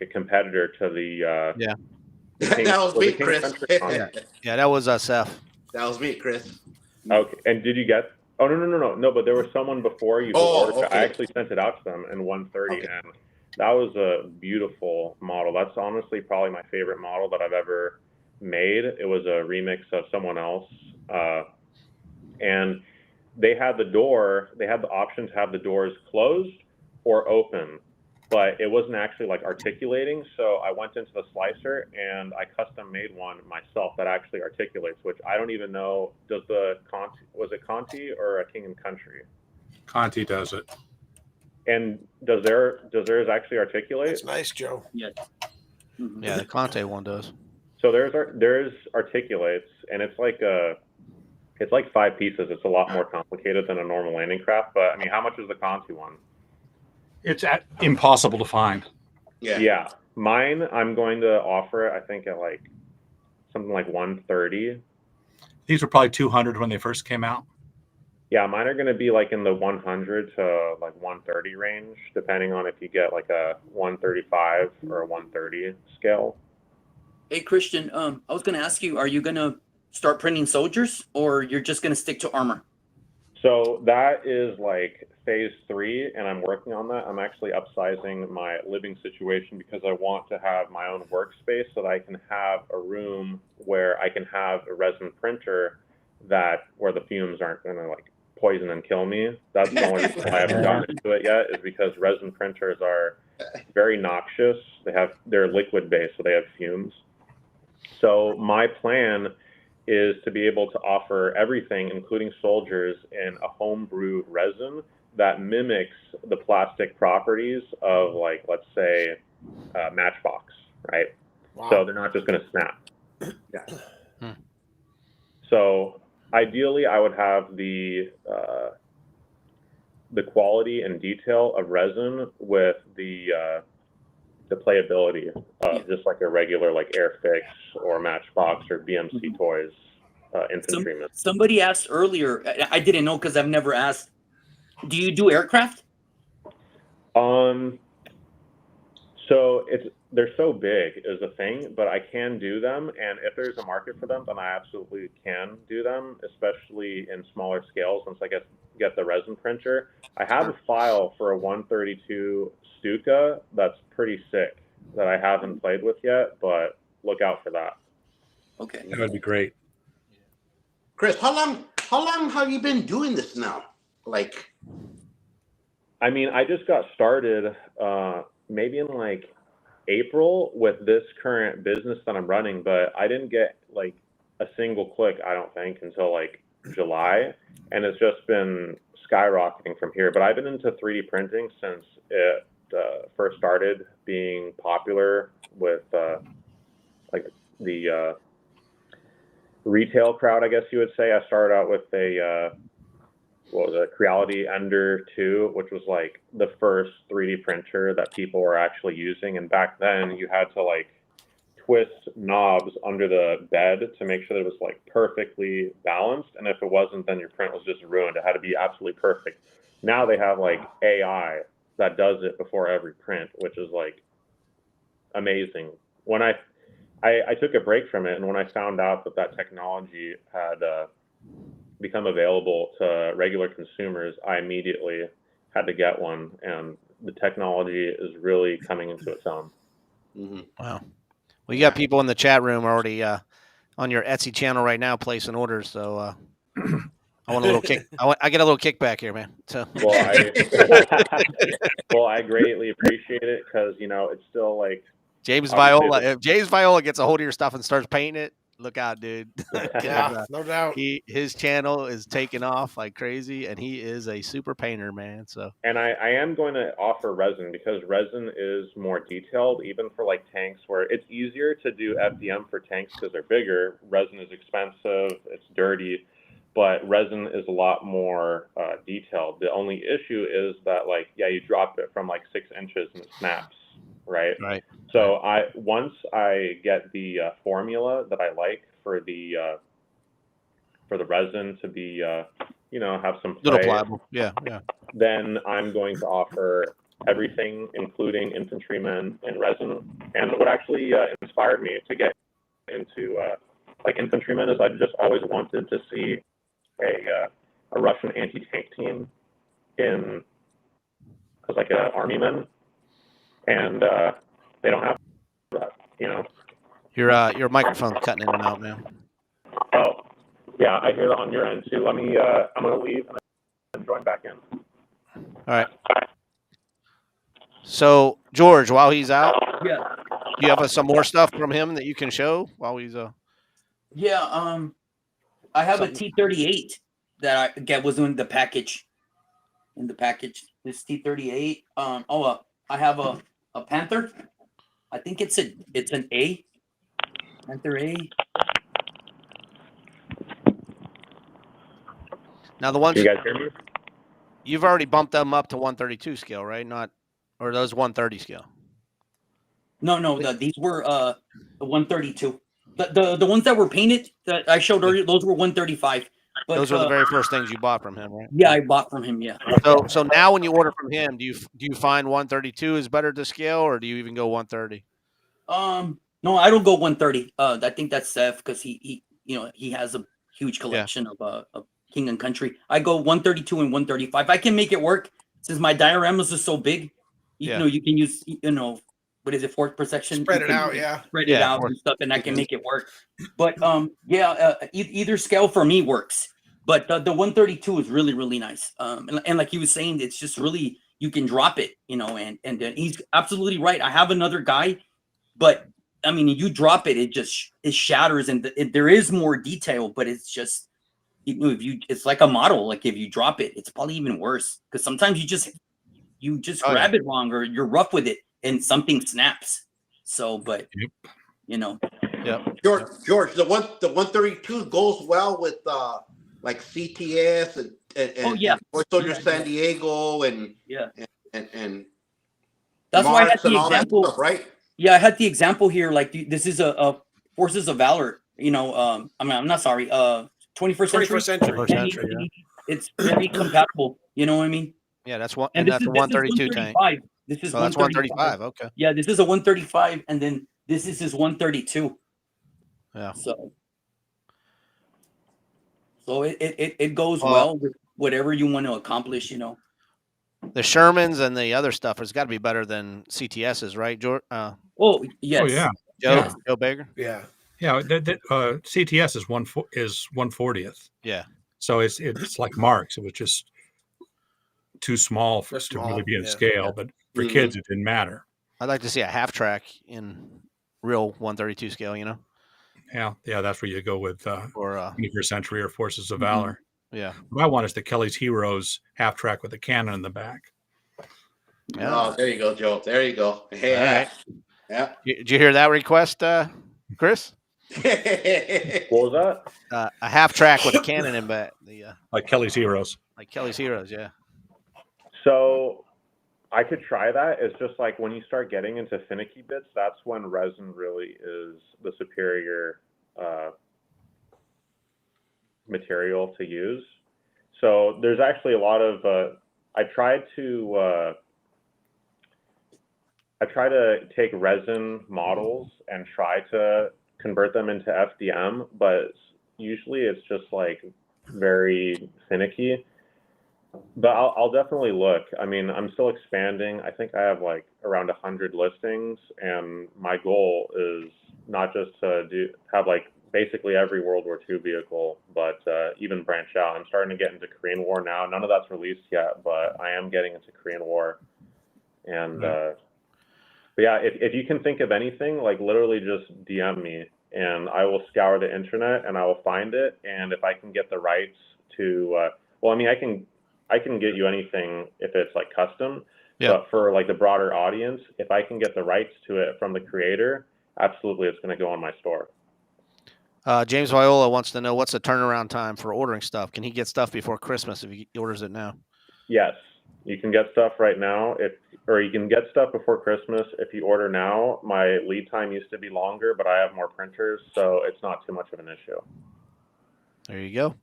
competitor to the yeah. That was me, Chris. Yeah, that was Seth. That was me, Chris. Okay, and did you get? Oh no! But there was someone before you. Okay. I actually sent it out to them in 130, and that was a beautiful model. That's honestly probably my favorite model that I've ever made. It was a remix of someone else, and they had the option to have the doors closed or open, but it wasn't actually like articulating. So I went into the slicer and I custom made one myself that actually articulates, which I don't even know. Was it Conti or a King and Country? Conti does it. And does theirs actually articulate? That's nice, Joe. Yes. Mm-hmm. Yeah, the Conti one does. So theirs articulates, and it's like 5 pieces. It's a lot more complicated than a normal landing craft. But I mean, how much is the Conti one? It's impossible to find. Yeah. Mine, I'm going to offer, I think, at like something like 130. These were probably 200 when they first came out. Yeah, mine are going to be like in the 100 to like 130 range, depending on if you get like a 135 or a 130 scale. Hey, Christian, I was going to ask you, are you going to start printing soldiers, or you're just going to stick to armor? So that is like phase 3, and I'm working on that. I'm actually upsizing my living situation because I want to have my own workspace so that I can have a room where I can have a resin printer where the fumes aren't going to like poison and kill me. That's the only reason I haven't gotten into it yet, is because resin printers are very noxious. They're liquid based, so they have fumes. So my plan is to be able to offer everything, including soldiers, in a homebrew resin that mimics the plastic properties of, like, let's say, Matchbox, right? Wow. So they're not just going to snap. Yeah. So ideally, I would have the quality and detail of resin with the playability of just like a regular like Airfix or Matchbox or BMC Toys infantryman. Somebody asked earlier, I didn't know because I've never asked, do you do aircraft? So they're so big is the thing, but I can do them, and if there's a market for them, then I absolutely can do them, especially in smaller scales once I get the resin printer. I have a file for a 132 Stuka that's pretty sick that I haven't played with yet, but look out for that. Okay. That would be great. Chris, how long have you been doing this now? Like, I mean, I just got started maybe in like April with this current business that I'm running, but I didn't get like a single click, I don't think, until like July, and it's just been skyrocketing from here. But I've been into 3D printing since it first started being popular with like the retail crowd, I guess you would say. I started out with a what was it, Creality Ender 2, which was like the first 3D printer that people were actually using. And back then you had to like twist knobs under the bed to make sure that it was like perfectly balanced. And if it wasn't, then your print was just ruined. It had to be absolutely perfect. Now they have like AI that does it before every print, which is like amazing. When I took a break from it, and when I found out that technology had become available to regular consumers, I immediately had to get one, and the technology is really coming into its own. Mm-hmm. Wow. Well, you got people in the chat room already on your Etsy channel right now placing orders, so I want a little kick. I get a little kickback here, man. So well, I greatly appreciate it because it's still like James Viola. If James Viola gets a hold of your stuff and starts painting it, look out, dude. Yeah, no doubt. His channel is taking off like crazy, and he is a super painter, man. So, and I am going to offer resin because resin is more detailed, even for like tanks, where it's easier to do FDM for tanks because they're bigger. Resin is expensive, it's dirty, but resin is a lot more detailed. The only issue is that you drop it from like 6 inches and it snaps. Right. So once I get the formula that I like for the resin to be have some play, little pliable. Yeah. Then I'm going to offer everything, including infantrymen and resin. And what actually inspired me to get into infantrymen is I just always wanted to see a Russian anti-tank team as like an army man. And they don't have that, Your microphone's cutting in and out, man. Oh, yeah, I hear that on your end too. Let me. I'm gonna leave and join back in. All right. So George, while he's out, do you have some more stuff from him that you can show while he's Yeah. I have a T-38 that I was in the package. This T-38. I have a Panther. I think it's an A. Panther A. Now the ones you guys hear me? You've already bumped them up to 132 scale, right? Or those 130 scale. No. These were the 132. The ones that were painted that I showed earlier, those were 135. But, those were the very first things you bought from him, right? Yeah, I bought from him. Yeah. So now when you order from him, do you find 132 is better to scale, or do you even go 130? No, I don't go 130. I think that's Seth because he has a huge collection of King and Country. I go 132 and 135. I can make it work since my dioramas are so big. You know, you can use what is it, force protection? Spread it out, Spread it out and stuff, and I can make it work. But either scale for me works. But the 132 is really, really nice. And like he was saying, it's just really, you can drop it, and he's absolutely right. I have another guy, but I mean, you drop it, it shatters, and there is more detail, but it's just, it's like a model. Like if you drop it, it's probably even worse because sometimes you just grab it wrong or you're rough with it and something snaps. So, but Yeah. George, the 132 goes well with like CTS and Toy Soldier San Diego and That's why I had Marks and the all that example. stuff, right? Yeah, I had the example here. Like this is a Forces of Valor. You know, I mean, I'm not sorry. 21st century. 21st century. 21st And century, it's very compatible. You know what I mean? Yeah, that's one, And and this that's is a this is 132 tank. 135. This is So that's 135. 135. Okay. Yeah, this is a 135, and then this is his 132. Yeah. So it goes Well, well with whatever you want to accomplish. You know. The Shermans and the other stuff has got to be better than CTS's, right, George? Oh yes. Oh yeah. Joe Baker. Yeah. Yeah. CTS is 1/40th. Yeah. So it's like Marks. It was just too small They're to small, really be in yeah. scale, but for kids, it didn't matter. I'd like to see a half track in real 132 scale. You know. Yeah, that's where you go with Or 21st Century or Forces of Valor. Yeah. What I want is the Kelly's Heroes half track with a cannon in the back. Yeah. Oh, there you go, Joe. There you go. Yeah. All right. Yeah. Did you hear that request, Chris? What was that? A half track with a cannon in back. Like Kelly's Heroes. Like Kelly's Heroes, yeah. So I could try that. It's just like when you start getting into finicky bits, that's when resin really is the superior material to use. So there's actually a lot of I try to take resin models and try to convert them into FDM, but usually it's just like very finicky. But I'll definitely look. I mean, I'm still expanding. I think I have like around 100 listings, and my goal is not just to have like basically every World War II vehicle, but even branch out. I'm starting to get into Korean War now. None of that's released yet, but I am getting into Korean War. And but yeah, if you can think of anything, like literally just DM me, and I will scour the internet and I will find it. And if I can get the rights to, well, I mean, I can get you anything if it's like custom, but for like the broader audience, if I can get the rights to it from the creator, absolutely, it's going to go on my store. James Viola wants to know what's the turnaround time for ordering stuff. Can he get stuff before Christmas if he orders it now? Yes, you can get stuff right now, or you can get stuff before Christmas if you order now. My lead time used to be longer, but I have more printers, so it's not too much of an issue. There you go.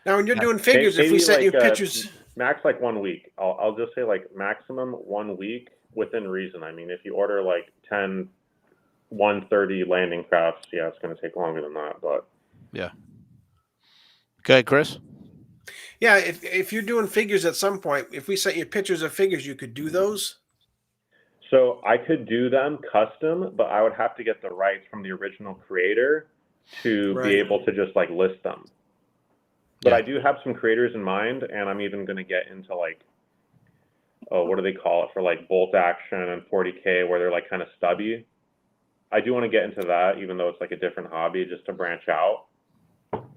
Now, when you're doing figures, if we sent you pictures, max like 1 week. I'll just say like maximum 1 week within reason. I mean, if you order like 10 130 landing crafts, yeah, it's going to take longer than that, but yeah. Okay, Chris. Yeah, if you're doing figures at some point, if we sent you pictures of figures, you could do those. So I could do them custom, but I would have to get the rights from the original creator to be able to just like list them. But I do have some creators in mind, and I'm even going to get into like, what do they call it for like bolt action and 40K where they're like kind of stubby. I do want to get into that, even though it's like a different hobby, just to branch out.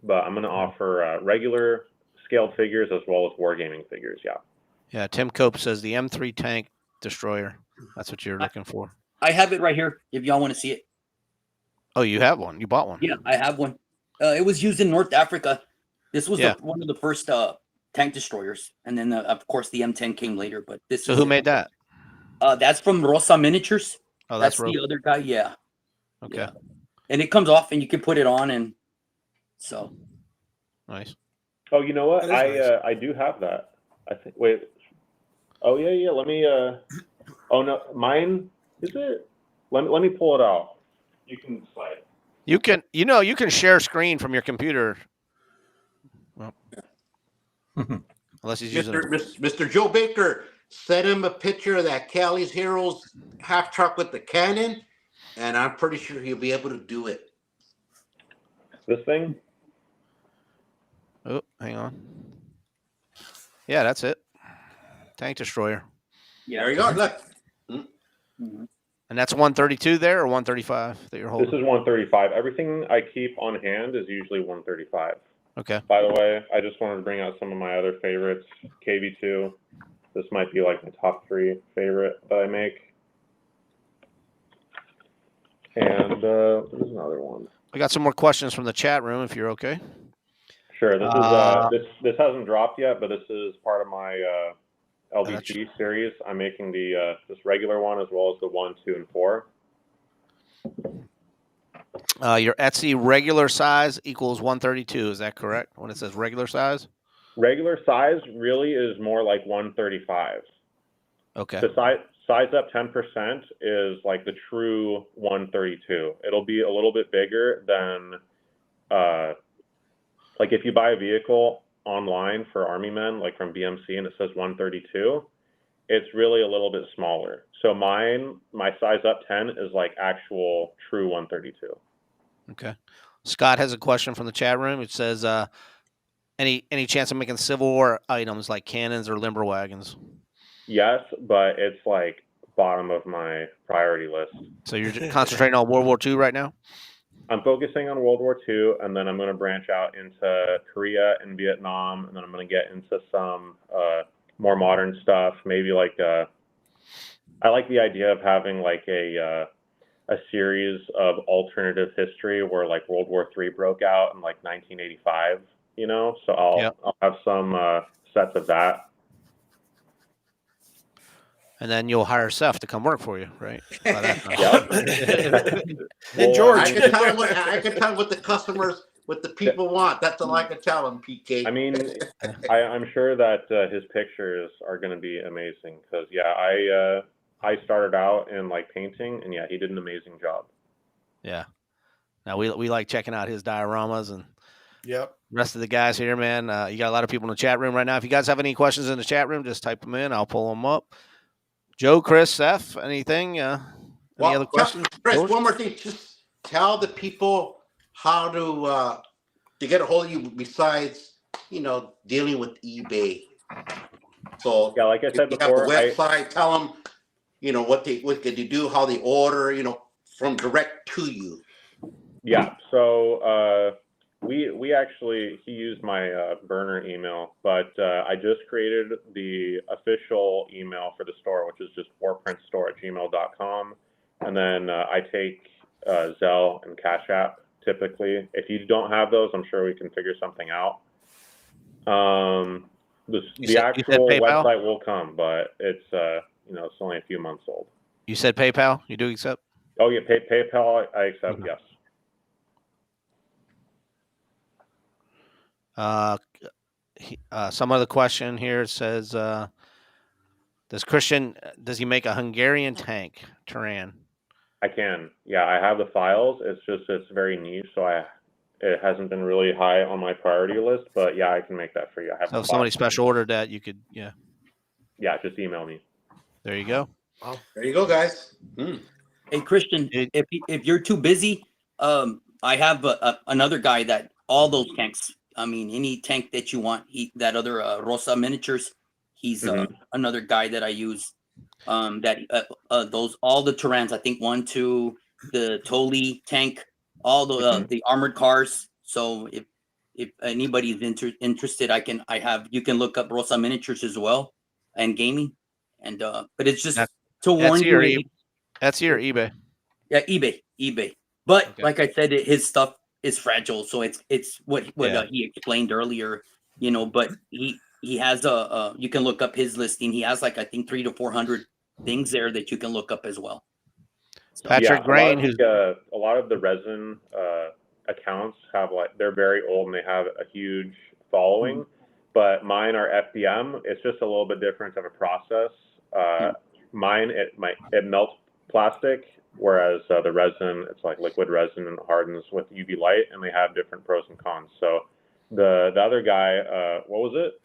But I'm going to offer regular scaled figures as well as wargaming figures. Yeah. Yeah. Tim Cope says the M3 tank destroyer. That's what you're looking for. I have it right here. If y'all want to see it. Oh, you have one. You bought one. Yeah, I have one. It was used in North Africa. This was one of the first tank destroyers, and then of course the M10 came later. But this. So who made that? That's from Rosa Miniatures. Oh, that's the other guy. Yeah. Okay. Yeah. And it comes off, and you can put it on, and so. Nice. Oh, you know what? Nice. I do have that. I think. Wait. Oh yeah. Let me. Oh no, mine is it? Let me pull it out. You can slide. You can share screen from your computer. Well, unless he's using Mr. Joe Baker, send him a picture of that Callie's Heroes half truck with the cannon, and I'm pretty sure he'll be able to do it. This thing? Oh, hang on. Yeah, that's it. Tank destroyer. Yeah, there you go. Look. Mm-hmm. And that's 132 there or 135 that you're holding? This is 135. Everything I keep on hand is usually 135. Okay. By the way, I just wanted to bring out some of my other favorites. KV2. This might be like my top 3 favorite that I make. And there's another one. I got some more questions from the chat room if you're okay. Sure. This is this hasn't dropped yet, but this is part of my LVT series. I'm making the this regular one as well as the 1, 2, and 4. Your Etsy regular size equals 132. Is that correct? When it says regular size? Regular size really is more like 135. Okay. The size up 10% is like the true 132. It'll be a little bit bigger than, like if you buy a vehicle online for Army men, like from BMC, and it says 132, it's really a little bit smaller. So my size up 10 is like actual true 132. Okay. Scott has a question from the chat room. It says, any chance of making Civil War items like cannons or limber wagons? Yes, but it's like bottom of my priority list. So you're concentrating on World War II right now? I'm focusing on World War II, and then I'm going to branch out into Korea and Vietnam, and then I'm going to get into some more modern stuff. Maybe like I like the idea of having like a series of alternative history where like World War III broke out in like 1985. You know, so I'll have some sets of that. And then you'll hire Seth to come work for you, right? And George. I can tell what the customers, what the people want. That's all I can tell them, PK. I mean, I'm sure that his pictures are going to be amazing because, I started out in like painting, and he did an amazing job. Yeah. Now we like checking out his dioramas and rest of the guys here, man. You got a lot of people in the chat room right now. If you guys have any questions in the chat room, just type them in. I'll pull them up. Joe, Chris, Seth, anything? Any other questions? Chris, one more thing. Just tell the people how to get a hold of you besides, dealing with eBay. So like I said before, have a website. Tell them, what can they do, how they order, from direct to you. Yeah. So he used my burner email, but I just created the official email for the store, which is just warprintstore@gmail.com. And then I take Zelle and Cash App typically. If you don't have those, I'm sure we can figure something out. The actual website will come, but it's it's only a few months old. You said PayPal? You do accept? Oh yeah, PayPal I accept. Yes. Some other question here says, does he make a Hungarian tank, Turan? I can. Yeah, I have the files. It's very niche, so it hasn't been really high on my priority list, but yeah, I can make that for you. I have so if somebody special ordered that, you could, Yeah, just email me. There you go. Wow. There you go, guys. Hey, Christian, if you're too busy, I have another guy that all those tanks. I mean, any tank that you want. That other Rosa Miniatures. He's another guy that I use. Those all the Turans. I think 1, 2, the Toli tank, all the armored cars. So if anybody's interested, you can look up Rosa Miniatures as well, and gaming, and but it's just to warn you. That's your eBay. Yeah, eBay. But like I said, his stuff is fragile, so it's what he explained earlier, But he has you can look up his listing. He has like I think 300 to 400 things there that you can look up as well. So, Patrick Grain, who's a lot of the resin accounts have they're very old and they have a huge following, but mine are FDM. It's just a little bit different of a process. Mine it melts plastic, whereas the resin, it's like liquid resin and hardens with UV light, and they have different pros and cons. So the other guy, what was it?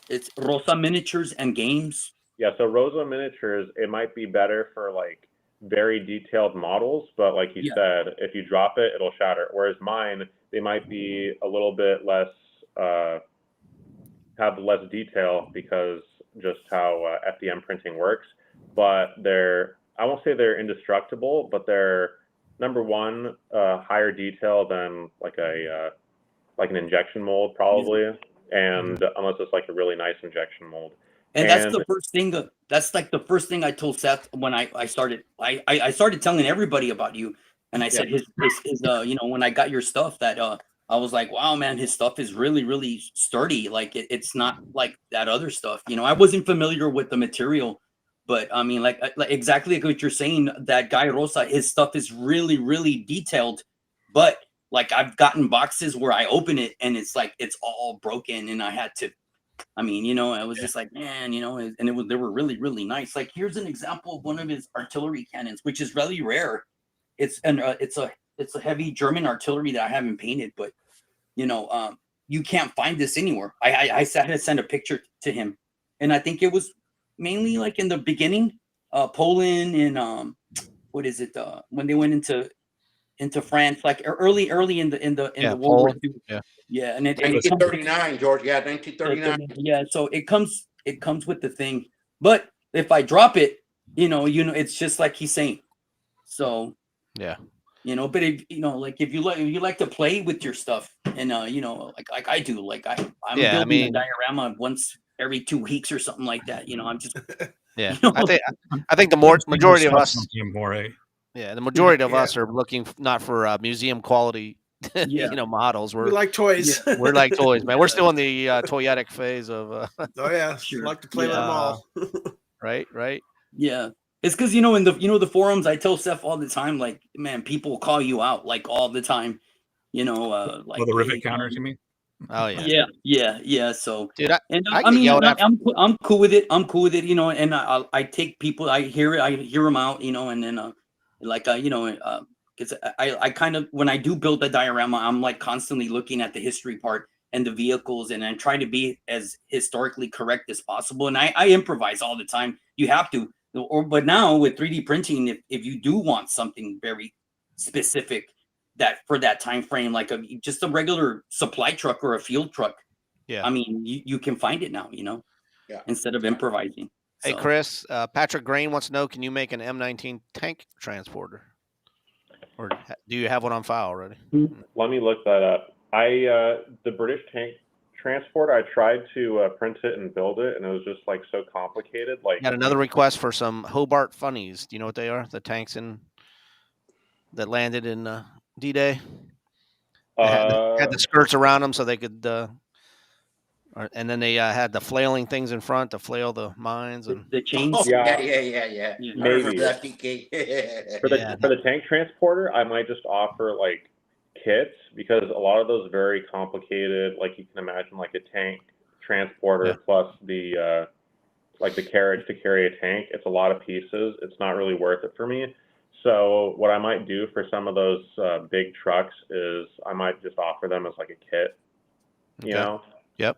It's Rosa Miniatures and Games. Yeah, so Rosa Miniatures, it might be better for like very detailed models, but like you said, if you drop it, it'll shatter. Whereas mine, they might be a little bit less, have less detail because just how FDM printing works. But I won't say they're indestructible, but they're number one, higher detail than like an injection mold probably, and unless it's like a really nice injection mold. And that's the first thing. That's like the first thing I told Seth when I started. I started telling everybody about you, and I said his when I got your stuff that I was like, wow, man, his stuff is really, really sturdy. Like it's not like that other stuff. You know, I wasn't familiar with the material, but I mean, like exactly like what you're saying, that guy Rosa, his stuff is really, really detailed. But like I've gotten boxes where I open it and it's like it's all broken, and I had to. I mean, you know, I was just like, man, you know, and they were really, really nice. Like here's an example of one of his artillery cannons, which is really rare. It's a heavy German artillery that I haven't painted, but you know, you can't find this anywhere. I had to send a picture to him, and I think it was mainly like in the beginning, Poland and what is it? When they went into France, like early in the World War II. Yeah, and it 1939, George. Yeah, 1939. Yeah, so it comes with the thing. But if I drop it, you know, it's just like he's saying. So yeah, you know, but if you know, like if you like to play with your stuff, and you know, like I do, like I'm building a diorama once every 2 weeks or something like that. You know, I'm just yeah. You know? I think the majority of us. Yeah, the majority of us are looking not for museum quality, you know, models. We like toys. We're like toys, man. We're still in the toyetic phase of. Oh yeah, Sure. like to play with them all. Right. Yeah. It's because you know in the forums, I tell Seth all the time, like, man, people call you out like all the time, you know, like the rivet counters, you mean? Oh yeah. Yeah. So, dude, I mean, I'm cool with it. I'm cool with it, you know. And I take people, I hear them out, you know, and then you know, because I kind of, when I do build a diorama, I'm like constantly looking at the history part and the vehicles, and I try to be as historically correct as possible. And I improvise all the time. You have to. But now with 3D printing, if you do want something very specific that for that time frame, like just a regular supply truck or a field truck, I mean, you can find it now, you know, instead of improvising. Hey, Chris, Patrick Grain wants to know, can you make an M19 tank transporter? Or do you have one on file already? Let me look that up. The British tank transporter, I tried to print it and build it, and it was just like so complicated. Like, got another request for some Hobart funnies. Do you know what they are? The tanks that landed in D-Day. Had the skirts around them so they could. And then they had the flailing things in front to flail the mines and the chains. Oh, yeah. Maybe for the tank transporter, I might just offer like kits, because a lot of those very complicated, like you can imagine like a tank transporter plus the like the carriage to carry a tank. It's a lot of pieces. It's not really worth it for me. So what I might do for some of those big trucks is I might just offer them as like a kit. You know. Yep.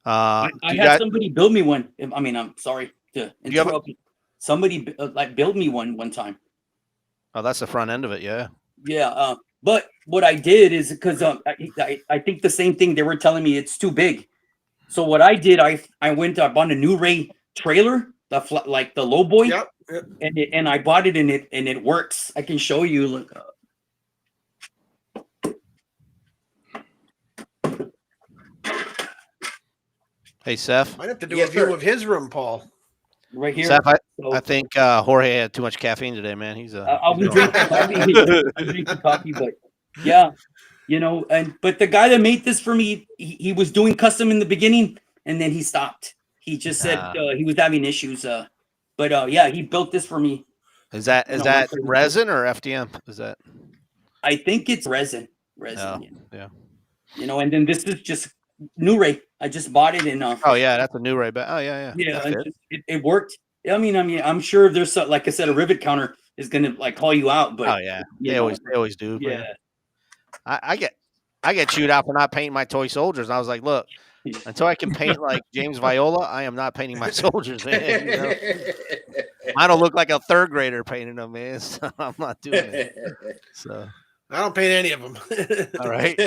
I had somebody build me one. I mean, I'm sorry to interrupt. Somebody like build me one time. Oh, that's the front end of it. Yeah. Yeah. But what I did is because I think the same thing. They were telling me it's too big. So what I did, I bought a New Ray trailer, like the low boy. Yep. And I bought it and it works. I can show you. Look. Hey, Seth. Might have to do a view of his room, Paul. Right here. Seth, I think Jorge had too much caffeine today, man. I'll be drinking coffee. I'm drinking coffee, but yeah, you know. But the guy that made this for me, he was doing custom in the beginning, and then he stopped. He just said he was having issues. But yeah, he built this for me. Is that resin or FDM? Is that? I think it's resin. Oh, yeah. You know, and then this is just New Ray. I just bought it in. Oh yeah, that's a New Ray. But yeah, it worked. I mean, I'm sure there's like I said, a rivet counter is gonna like call you out. But they always do. Yeah, man. I get chewed out for not painting my toy soldiers. And I was like, look, until I can paint like James Viola, I am not painting my soldiers, man. You know? I don't look like a third grader painting them, man. So I'm not doing it. So I don't paint any of them. All right.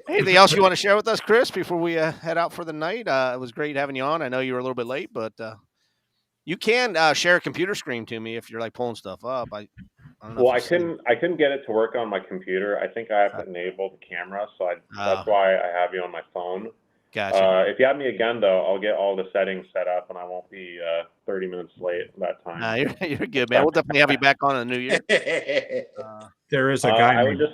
Anything else you want to share with us, Chris, before we head out for the night? It was great having you on. I know you were a little bit late, but you can share a computer screen to me if you're like pulling stuff up. I don't know. Well, I couldn't get it to work on my computer. I think I have to enable the camera, so that's why I have you on my phone. Gotcha. If you have me again, though, I'll get all the settings set up, and I won't be 30 minutes late that time. Nah, you're good, man. We'll definitely have you back on in the new year. There is a guy I named. would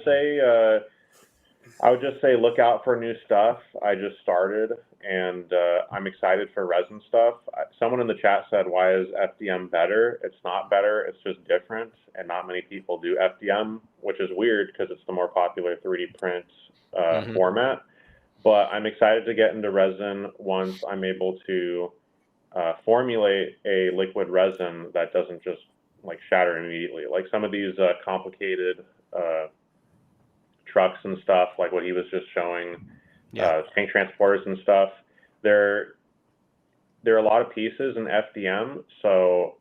just say look out for new stuff. I just started, and I'm excited for resin stuff. Someone in the chat said, "Why is FDM better?" It's not better. It's just different, and not many people do FDM, which is weird because it's the more popular 3D print format. But I'm excited to get into resin once I'm able to formulate a liquid resin that doesn't just like shatter immediately. Like some of these complicated trucks and stuff, like what he was just showing, tank transporters and stuff. There are a lot of pieces in FDM, so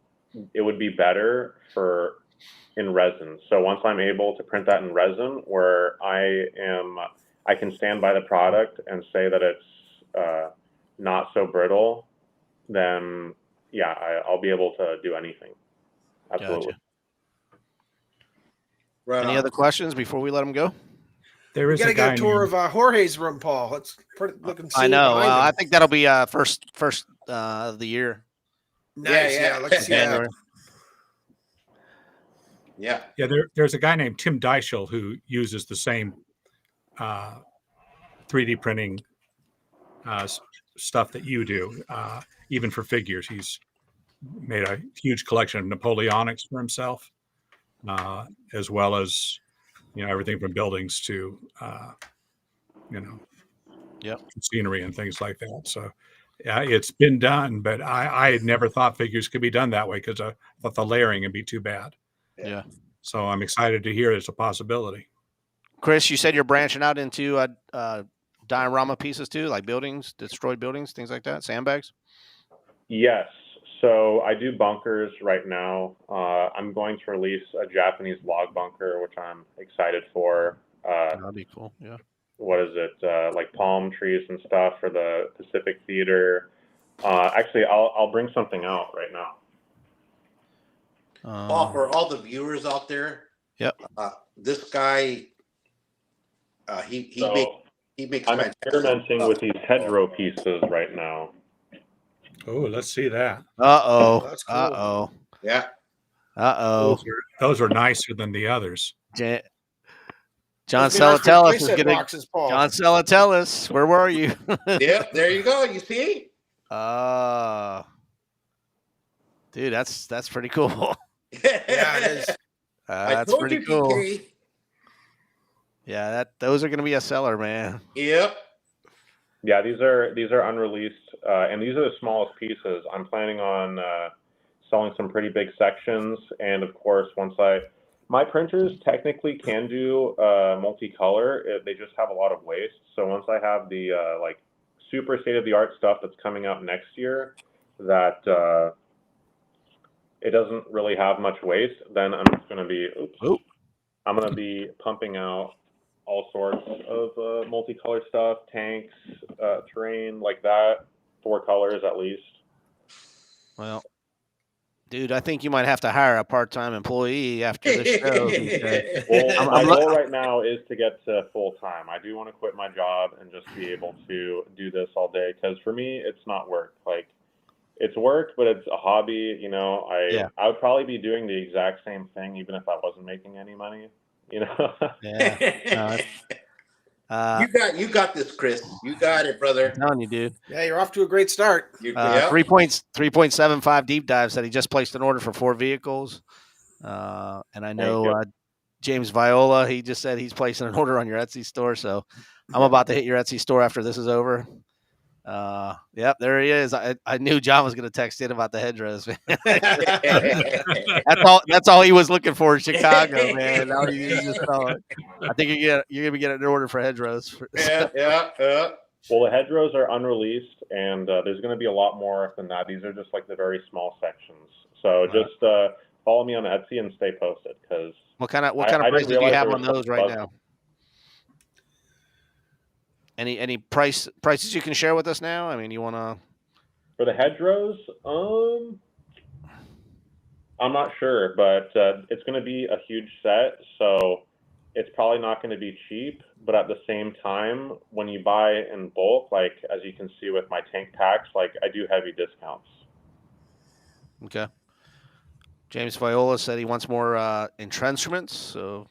it would be better in resin. So once I'm able to print that in resin, where I can stand by the product and say that it's not so brittle, then yeah, I'll be able to do anything. Absolutely. Gotcha. Any other questions before we let him go? There is You a gotta guy get a tour named, of Jorge's room, Paul. Let's look and see. I know. behind him. I think that'll be first of the year. Nice. Yeah, let's see January. Yeah. Yeah, there's a guy named Tim Dyschel who uses the same 3D printing stuff that you do, even for figures. He's made a huge collection of Napoleonics for himself, as well as everything from buildings to scenery and things like that. So yeah, it's been done, but I had never thought figures could be done that way because I thought the layering would be too bad. Yeah. So I'm excited to hear it's a possibility. Chris, you said you're branching out into diorama pieces too, like buildings, destroyed buildings, things like that, sandbags? Yes. So I do bunkers right now. I'm going to release a Japanese log bunker, which I'm excited for. That'd be cool. Yeah. What is it? Like palm trees and stuff for the Pacific Theater. Actually, I'll bring something out right now. For all the viewers out there, yep. This guy, he makes. I'm experimenting with these hedgerow pieces right now. Oh, let's see that. Uh-oh. That's cool. Uh-oh. Yeah. Uh-oh. Those are nicer than the others. John Those are nice Celatellus is playset gonna. boxes, Paul. John Celatellus, where were you? Yep. There you go. You see? Dude, that's pretty cool. Yeah, it is. That's pretty cool. PK. Yeah, those are gonna be a seller, man. Yep. Yeah, these are unreleased, and these are the smallest pieces. I'm planning on selling some pretty big sections, and of course, my printers technically can do multicolor. They just have a lot of waste. So once I have the like super state-of-the-art stuff that's coming out next year, that it doesn't really have much waste, then I'm just going to be I'm going to be pumping out all sorts of multicolored stuff, tanks, terrain, like that, 4 colors at least. Well, dude, I think you might have to hire a part-time employee after this show. Well, my goal right now is to get to full-time. I do want to quit my job and just be able to do this all day, because for me, it's not work. Like, it's work, but it's a hobby. I would probably be doing the exact same thing even if I wasn't making any money. Yeah. You got this, Chris. You got it, brother. I'm telling you, dude. Yeah, you're off to a great start. 3.75 deep dive said he just placed an order for 4 vehicles. And I know James Viola, he just said he's placing an order on your Etsy store. So I'm about to hit your Etsy store after this is over. Yep, there he is. I knew John was going to text in about the hedgerows, man. That's all he was looking for in Chicago, man. Now you just tell it. I think you're gonna be getting an order for hedgerows. Yeah. Well, the hedgerows are unreleased, and there's going to be a lot more than that. These are just like the very small sections. So just follow me on Etsy and stay posted, because what kind of prices do you have on those right now? Any prices you can share with us now? I mean, you want to for the hedgerows? I'm not sure, but it's going to be a huge set. So it's probably not going to be cheap, but at the same time, when you buy in bulk, like as you can see with my tank packs, like I do heavy discounts. Okay. James Viola said he wants more entrenchments, so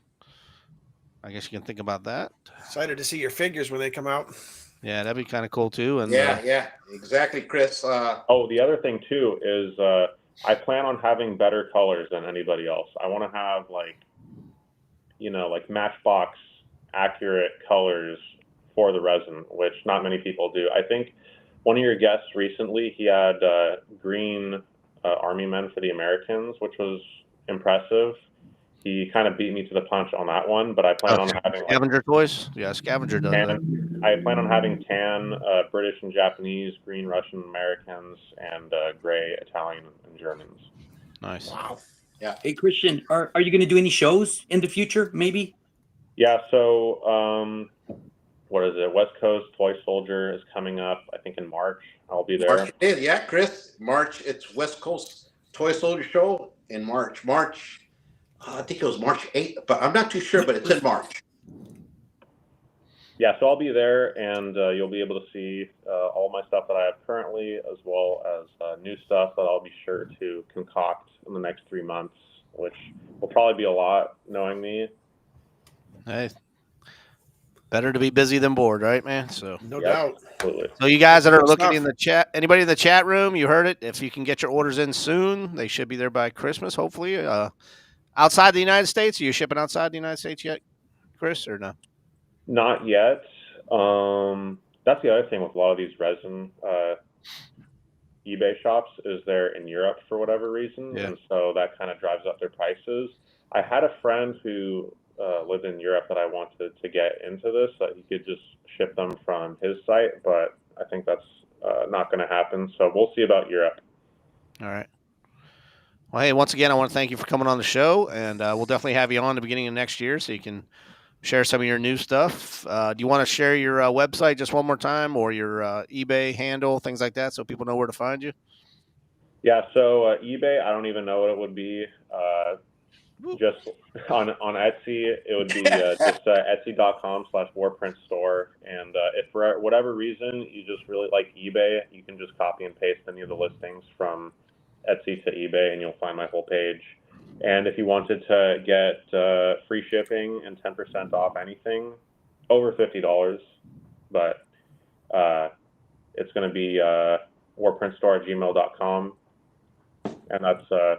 I guess you can think about that. Excited to see your figures when they come out. Yeah, that'd be kind of cool too. And yeah, exactly, Chris. Oh, the other thing too is I plan on having better colors than anybody else. I want to have like Matchbox accurate colors for the resin, which not many people do. I think one of your guests recently, he had green Army Men for the Americans, which was impressive. He kind of beat me to the punch on that one, but I plan on having Scavenger toys. Yeah, Scavenger does that. I plan on having tan British and Japanese, green Russian Americans, and gray Italian and Germans. Nice. Wow. Yeah. Hey, Christian, are you going to do any shows in the future? Maybe. Yeah. So, what is it? West Coast Toy Soldier is coming up. I think in March. I'll be there. Yeah, Chris. March. It's West Coast Toy Soldier show in March. I think it was March 8th, but I'm not too sure. But it's in March. Yeah, so I'll be there, and you'll be able to see all my stuff that I have currently, as well as new stuff that I'll be sure to concoct in the next 3 months, which will probably be a lot, knowing me. Hey, better to be busy than bored, right, man? So No doubt. Absolutely. So you guys that are looking in the chat, anybody in the chat room, you heard it. If you can get your orders in soon, they should be there by Christmas, hopefully. Outside the United States, are you shipping outside the United States yet, Chris, or no? Not yet. That's the other thing with a lot of these resin eBay shops is they're in Europe for whatever reason, and so that kind of drives up their prices. I had a friend who lived in Europe that I wanted to get into this, so that he could just ship them from his site, but I think that's not going to happen. So we'll see about Europe. All right. Well, hey, once again, I want to thank you for coming on the show, and we'll definitely have you on the beginning of next year so you can share some of your new stuff. Do you want to share your website just one more time, or your eBay handle, things like that, so people know where to find you? Yeah, so eBay, I don't even know what it would be. Just on Etsy, it would be just etsy.com/warprintstore. And if for whatever reason you just really like eBay, you can just copy and paste any of the listings from Etsy to eBay, and you'll find my whole page. And if you wanted to get free shipping and 10% off anything over $50, but it's going to be warprintstore@gmail.com. And that's, I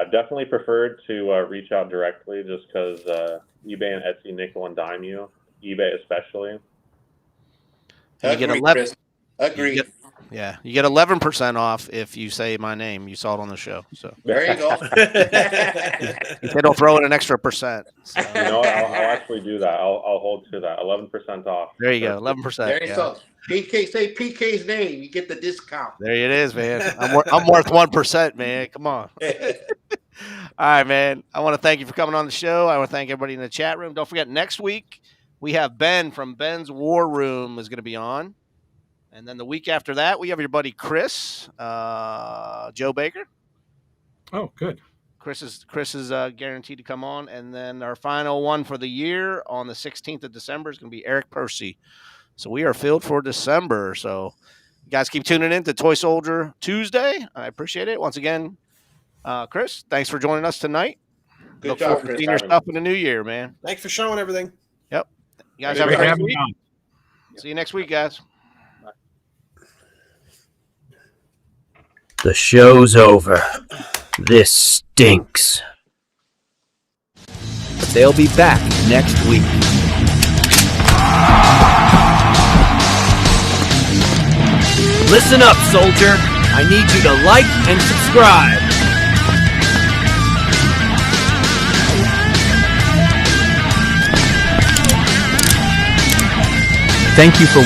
definitely preferred to reach out directly just because eBay and Etsy nickel and dime you, eBay especially. You get 11. Agree. You get 11% off if you say my name. You saw it on the show. So there you go. They don't throw in an extra percent. So. You know, I'll actually do that. I'll hold to that. 11% off. There you go. 11%. There you go. PK, say PK's name. You get the discount. There it is, man. I'm worth 1%, man. Come on. All right, man. I want to thank you for coming on the show. I want to thank everybody in the chat room. Don't forget, next week we have Ben from Ben's War Room is going to be on. And then the week after that, we have your buddy Chris, Joe Baker. Oh, good. Chris is guaranteed to come on. And then our final one for the year on the 16th of December is going to be Eric Percy. So we are filled for December. So you guys keep tuning in to Toy Soldier Tuesday. I appreciate it. Once again, Chris, thanks for joining us tonight. Good job, Chris. Seeing your stuff in the new year, man. Thanks for showing everything. Yep. You guys have a great week. See you next week, guys. The show's over. This stinks. But they'll be back next week. Listen up, soldier. I need you to like and subscribe. Thank you for